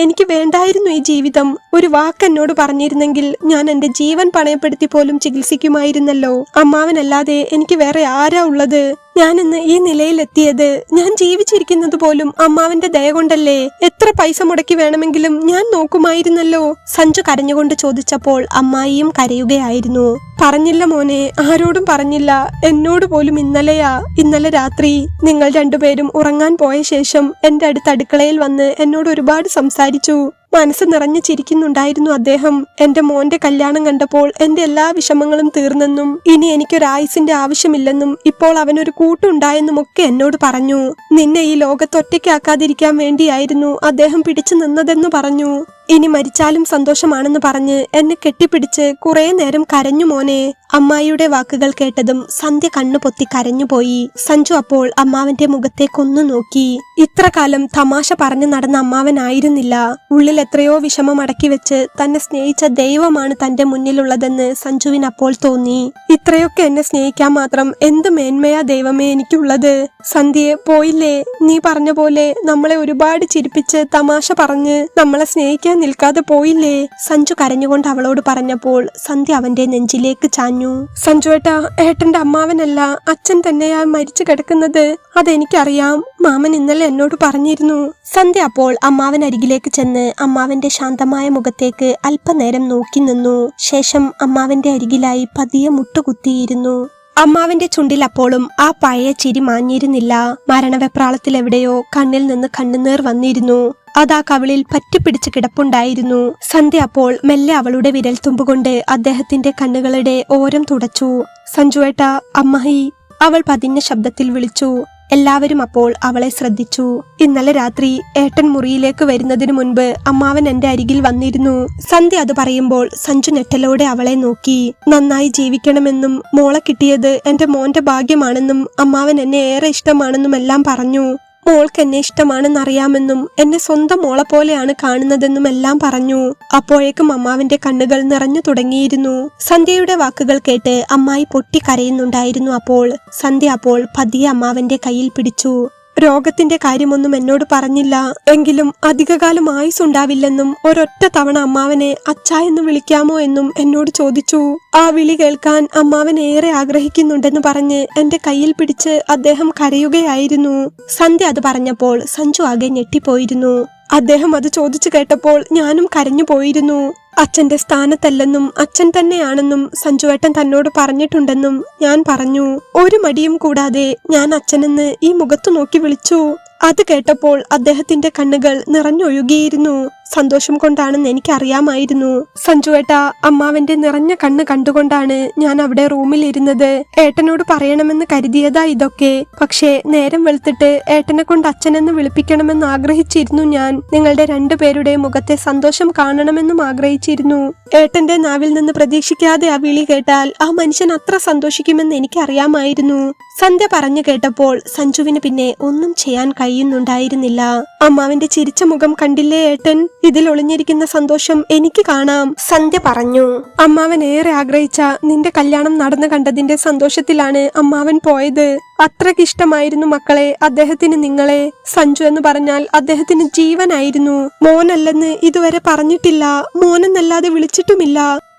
എനിക്ക് വേണ്ടായിരുന്നു ഈ ജീവിതം. ഒരു വാക്ക് എന്നോട് പറഞ്ഞിരുന്നെങ്കിൽ ഞാൻ എന്റെ ജീവൻ പണയപ്പെടുത്തി പോലും ചികിത്സിക്കുമായിരുന്നല്ലോ. അമ്മാവനല്ലാതെ എനിക്ക് വേറെ ആരാ ഉള്ളത്? ഞാനിന്ന് ഈ നിലയിലെത്തിയത് ഞാൻ ജീവിച്ചിരിക്കുന്നത് പോലും അമ്മാവന്റെ ദയ കൊണ്ടല്ലേ. എത്ര പൈസ മുടക്കി വേണമെങ്കിലും ഞാൻ നോക്കുമായിരുന്നല്ലോ. സഞ്ജു കരഞ്ഞുകൊണ്ട് ചോദിച്ചപ്പോൾ അമ്മായിയും കരയുകയായിരുന്നു. പറഞ്ഞില്ല മോനെ, ആരോടും പറഞ്ഞില്ല. എന്നോട് പോലും ഇന്നലെ രാത്രി നിങ്ങൾ രണ്ടുപേരും ഉറങ്ങാൻ പോയ ശേഷം എന്റെ അടുത്ത് അടുക്കളയിൽ വന്ന് എന്നോട് ഒരുപാട് സംസാരിച്ചു. മനസ്സ് നിറഞ്ഞു ചിരിക്കുന്നുണ്ടായിരുന്നു അദ്ദേഹം. എന്റെ മോന്റെ കല്യാണം കണ്ടപ്പോൾ എന്റെ എല്ലാ വിഷമങ്ങളും തീർന്നെന്നും ഇനി എനിക്കൊരായുസിന്റെ ആവശ്യമില്ലെന്നും ഇപ്പോൾ അവനൊരു കൂട്ടുണ്ടായെന്നും ഒക്കെ എന്നോട് പറഞ്ഞു. നിന്നെ ഈ ലോകത്തൊറ്റയ്ക്കാക്കാതിരിക്കാൻ വേണ്ടിയായിരുന്നു അദ്ദേഹം പിടിച്ചു നിന്നതെന്ന് പറഞ്ഞു. ഇനി മരിച്ചാലും സന്തോഷമാണെന്ന് പറഞ്ഞ് എന്നെ കെട്ടിപ്പിടിച്ച് കുറെ നേരം കരഞ്ഞു മോനെ. അമ്മായിയുടെ വാക്കുകൾ കേട്ടതും സന്ധ്യ കണ്ണുപൊത്തി കരഞ്ഞുപോയി. സഞ്ജു അപ്പോൾ അമ്മാവന്റെ മുഖത്തേക്കൊന്നു നോക്കി. ഇത്ര കാലം തമാശ പറഞ്ഞു നടന്ന അമ്മാവനായിരുന്നില്ല. ഉള്ളിൽ എത്രയോ വിഷമം അടക്കി വെച്ച് തന്നെ സ്നേഹിച്ച ദൈവമാണ് തന്റെ മുന്നിലുള്ളതെന്ന് സഞ്ജുവിന് അപ്പോൾ തോന്നി. ഇത്രയൊക്കെ എന്നെ സ്നേഹിക്കാൻ മാത്രം എന്ത് മേന്മയാ ദൈവമേ എനിക്കുള്ളത്. സന്ധ്യയെ പോയില്ലേ, നീ പറഞ്ഞ പോലെ നമ്മളെ ഒരുപാട് ചിരിപ്പിച്ച് തമാശ പറഞ്ഞ് നമ്മളെ സ്നേഹിക്കാൻ നിൽക്കാതെ പോയില്ലേ. സഞ്ജു കരഞ്ഞുകൊണ്ട് അവളോട് പറഞ്ഞപ്പോൾ സന്ധ്യ അവന്റെ നെഞ്ചിലേക്ക് ചാഞ്ഞു. സഞ്ജുവേട്ടാ, ഏട്ടന്റെ അമ്മാവനല്ല, അച്ഛൻ തന്നെയാ മരിച്ചു കിടക്കുന്നത്. അതെനിക്കറിയാം. മാമൻ ഇന്നലെ എന്നോട് പറഞ്ഞിരുന്നു. സന്ധ്യ അപ്പോൾ അമ്മാവൻ അരികിലേക്ക് ചെന്ന് അമ്മാവന്റെ ശാന്തമായ മുഖത്തേക്ക് അല്പനേരം നോക്കി നിന്നു. ശേഷം അമ്മാവന്റെ അരികിലായി പതിയെ മുട്ടുകുത്തിയിരുന്നു. അമ്മാവന്റെ ചുണ്ടിൽ അപ്പോഴും ആ പഴയ ചിരി മാഞ്ഞിരുന്നില്ല. മരണവെപ്രാളത്തിൽ എവിടെയോ കണ്ണിൽ നിന്ന് കണ്ണുനീർ വന്നിരുന്നു. അതാ കവിളിൽ പറ്റിപ്പിടിച്ച് കിടപ്പുണ്ടായിരുന്നു. സന്ധ്യ അപ്പോൾ മെല്ലെ അവളുടെ വിരൽ തുമ്പുകൊണ്ട് അദ്ദേഹത്തിന്റെ കണ്ണുകളുടെ ഓരം തുടച്ചു. സഞ്ജുവേട്ടാ, അമ്മായി, അവൾ പതിഞ്ഞ ശബ്ദത്തിൽ വിളിച്ചു. എല്ലാവരും അപ്പോൾ അവളെ ശ്രദ്ധിച്ചു. ഇന്നലെ രാത്രി ഏട്ടൻ മുറിയിലേക്ക് വരുന്നതിനു മുൻപ് അമ്മാവൻ എന്റെ അരികിൽ വന്നിരുന്നു. സന്ധ്യ അത് പറയുമ്പോൾ സഞ്ജു ഞെട്ടലോടെ അവളെ നോക്കി. നന്നായി ജീവിക്കണമെന്നും മോളെ കിട്ടിയത് എന്റെ മോന്റെ ഭാഗ്യമാണെന്നും അമ്മാവൻ എന്നെ ഏറെ ഇഷ്ടമാണെന്നും എല്ലാം പറഞ്ഞു. മോൾക്ക് എന്നെ ഇഷ്ടമാണെന്നറിയാമെന്നും എന്നെ സ്വന്തം മോളെ പോലെയാണ് കാണുന്നതെന്നും എല്ലാം പറഞ്ഞു. അപ്പോഴേക്കും അമ്മാവിന്റെ കണ്ണുകൾ നിറഞ്ഞു തുടങ്ങിയിരുന്നു. സന്ധ്യയുടെ വാക്കുകൾ കേട്ട് അമ്മായി പൊട്ടിക്കരയുന്നുണ്ടായിരുന്നു. അപ്പോൾ സന്ധ്യ അപ്പോൾ പതിയെ അമ്മാവന്റെ കയ്യിൽ പിടിച്ചു. രോഗത്തിന്റെ കാര്യമൊന്നും എന്നോട് പറഞ്ഞില്ല. എങ്കിലും അധികകാലം ആയുസുണ്ടാവില്ലെന്നും ഒരൊറ്റ തവണ അമ്മാവനെ അച്ഛാ എന്ന് വിളിക്കാമോ എന്നും എന്നോട് ചോദിച്ചു. ആ വിളി കേൾക്കാൻ അമ്മാവൻ ഏറെ ആഗ്രഹിക്കുന്നുണ്ടെന്ന് പറഞ്ഞ് എന്റെ കയ്യിൽ പിടിച്ച് അദ്ദേഹം കരയുകയായിരുന്നു. സന്ധ്യ അത് പറഞ്ഞപ്പോൾ സഞ്ജു ആകെ ഞെട്ടിപ്പോയിരുന്നു. അദ്ദേഹം അത് ചോദിച്ചു കേട്ടപ്പോൾ ഞാനും കരഞ്ഞു പോയിരുന്നു. അച്ഛന്റെ സ്ഥാനത്തല്ലെന്നും അച്ഛൻ തന്നെയാണെന്നും സഞ്ജുവേട്ടൻ തന്നോട് പറഞ്ഞിട്ടുണ്ടെന്നും ഞാൻ പറഞ്ഞു. ഒരു മടിയും കൂടാതെ ഞാൻ അച്ഛനെന്ന് ഈ മുഖത്തു നോക്കി വിളിച്ചു. അത് കേട്ടപ്പോൾ അദ്ദേഹത്തിന്റെ കണ്ണുകൾ നിറഞ്ഞൊഴുകിയിരുന്നു. സന്തോഷം കൊണ്ടാണെന്ന് എനിക്കറിയാമായിരുന്നു. സഞ്ജുവേട്ടാ, അമ്മാവന്റെ നിറഞ്ഞ കണ്ണ് കണ്ടുകൊണ്ടാണ് ഞാൻ അവിടെ റൂമിൽ ഇരുന്നത്. ഏട്ടനോട് പറയണമെന്ന് കരുതിയതാ ഇതൊക്കെ. പക്ഷേ നേരം വെളുത്തിട്ട് ഏട്ടനെ കൊണ്ട് അച്ഛനെന്ന് വിളിപ്പിക്കണമെന്ന് ആഗ്രഹിച്ചിരുന്നു ഞാൻ. നിങ്ങളുടെ രണ്ടുപേരുടെ മുഖത്തെ സന്തോഷം കാണണമെന്നും ആഗ്രഹിച്ചിരുന്നു. ഏട്ടന്റെ നാവിൽ നിന്ന് പ്രതീക്ഷിക്കാതെ ആ വിളി കേട്ടാൽ ആ മനുഷ്യൻ അത്ര സന്തോഷിക്കുമെന്ന് എനിക്കറിയാമായിരുന്നു. സന്ധ്യ പറഞ്ഞു കേട്ടപ്പോൾ സഞ്ജുവിന് പിന്നെ ഒന്നും ചെയ്യാൻ കഴിയുന്നുണ്ടായിരുന്നില്ല. അമ്മാവന്റെ ചിരിച്ച മുഖം കണ്ടില്ലേ ഏട്ടൻ? ഇതിൽ ഒളിഞ്ഞിരിക്കുന്ന സന്തോഷം എനിക്ക് കാണാം. സന്ധ്യ പറഞ്ഞു. അമ്മാവൻ ഏറെ ആഗ്രഹിച്ച നിന്റെ കല്യാണം നടന്നു കണ്ടതിന്റെ സന്തോഷത്തിലാണ് അമ്മാവൻ പോയത്. അത്രയ്ക്ക് ഇഷ്ടമായിരുന്നു മക്കളെ അദ്ദേഹത്തിന് നിങ്ങളെ. സഞ്ജു എന്ന് പറഞ്ഞാൽ അദ്ദേഹത്തിന് ജീവനായിരുന്നു. മോനല്ലെന്ന് ഇതുവരെ പറഞ്ഞിട്ടില്ല, മോനെന്നല്ലാതെ വിളിച്ചിട്ടുമില്ല.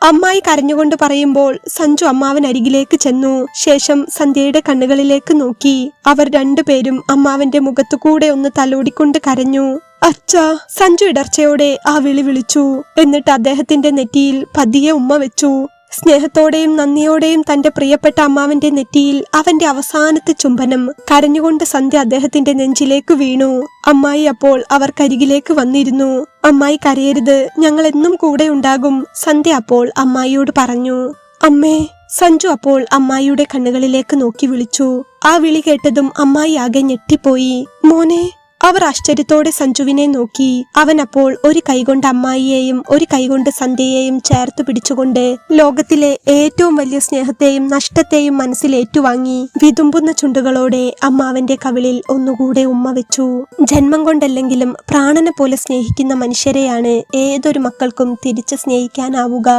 അമ്മായി കരഞ്ഞുകൊണ്ട് പറയുമ്പോൾ സഞ്ജു അമ്മാവൻ അരികിലേക്ക് ചെന്നു. ശേഷം സന്ധ്യയുടെ കണ്ണുകളിലേക്ക് നോക്കി. അവർ രണ്ടുപേരും അമ്മാവന്റെ മുഖത്തുകൂടെ ഒന്ന് തലോടിക്കൊണ്ട് കരഞ്ഞു. അച്ഛാ, സഞ്ജു ഇടർച്ചയോടെ ആ വിളി വിളിച്ചു. എന്നിട്ട് അദ്ദേഹത്തിന്റെ നെറ്റിയിൽ പതിയെ ഉമ്മ വെച്ചു. സ്നേഹത്തോടെയും നന്ദിയോടെയും തന്റെ പ്രിയപ്പെട്ട അമ്മാവന്റെ നെറ്റിയിൽ അവന്റെ അവസാനത്തെ ചുംബനം. കരഞ്ഞുകൊണ്ട് സന്ധ്യ അദ്ദേഹത്തിന്റെ നെഞ്ചിലേക്ക് വീണു. അമ്മായി അപ്പോൾ അവർക്കരികിലേക്ക് വന്നിരുന്നു. അമ്മായി കരയരുത്, ഞങ്ങൾ എന്നും കൂടെ ഉണ്ടാകും, സന്ധ്യ അപ്പോൾ അമ്മായിയോട് പറഞ്ഞു. അമ്മേ. സഞ്ജു അപ്പോൾ അമ്മായിയുടെ കണ്ണുകളിലേക്ക് നോക്കി വിളിച്ചു. ആ വിളി കേട്ടതും അമ്മായി ആകെ ഞെട്ടിപ്പോയി. മോനെ. അവർ ആശ്ചര്യത്തോടെ സഞ്ജുവിനെ നോക്കി. അവൻ അപ്പോൾ ഒരു കൈകൊണ്ട് അമ്മായിയെയും ഒരു കൈകൊണ്ട് സന്ധ്യയെയും ചേർത്ത് പിടിച്ചുകൊണ്ട് ലോകത്തിലെ ഏറ്റവും വലിയ സ്നേഹത്തെയും നഷ്ടത്തെയും മനസ്സിൽ ഏറ്റുവാങ്ങി വിതുമ്പുന്ന ചുണ്ടുകളോടെ അമ്മാവന്റെ കവിളിൽ ഒന്നുകൂടെ ഉമ്മ വെച്ചു. ജന്മം കൊണ്ടല്ലെങ്കിലും പ്രാണനെ പോലെ സ്നേഹിക്കുന്ന മനുഷ്യരെയാണ് ഏതൊരു മക്കൾക്കും തിരിച്ച് സ്നേഹിക്കാനാവുക.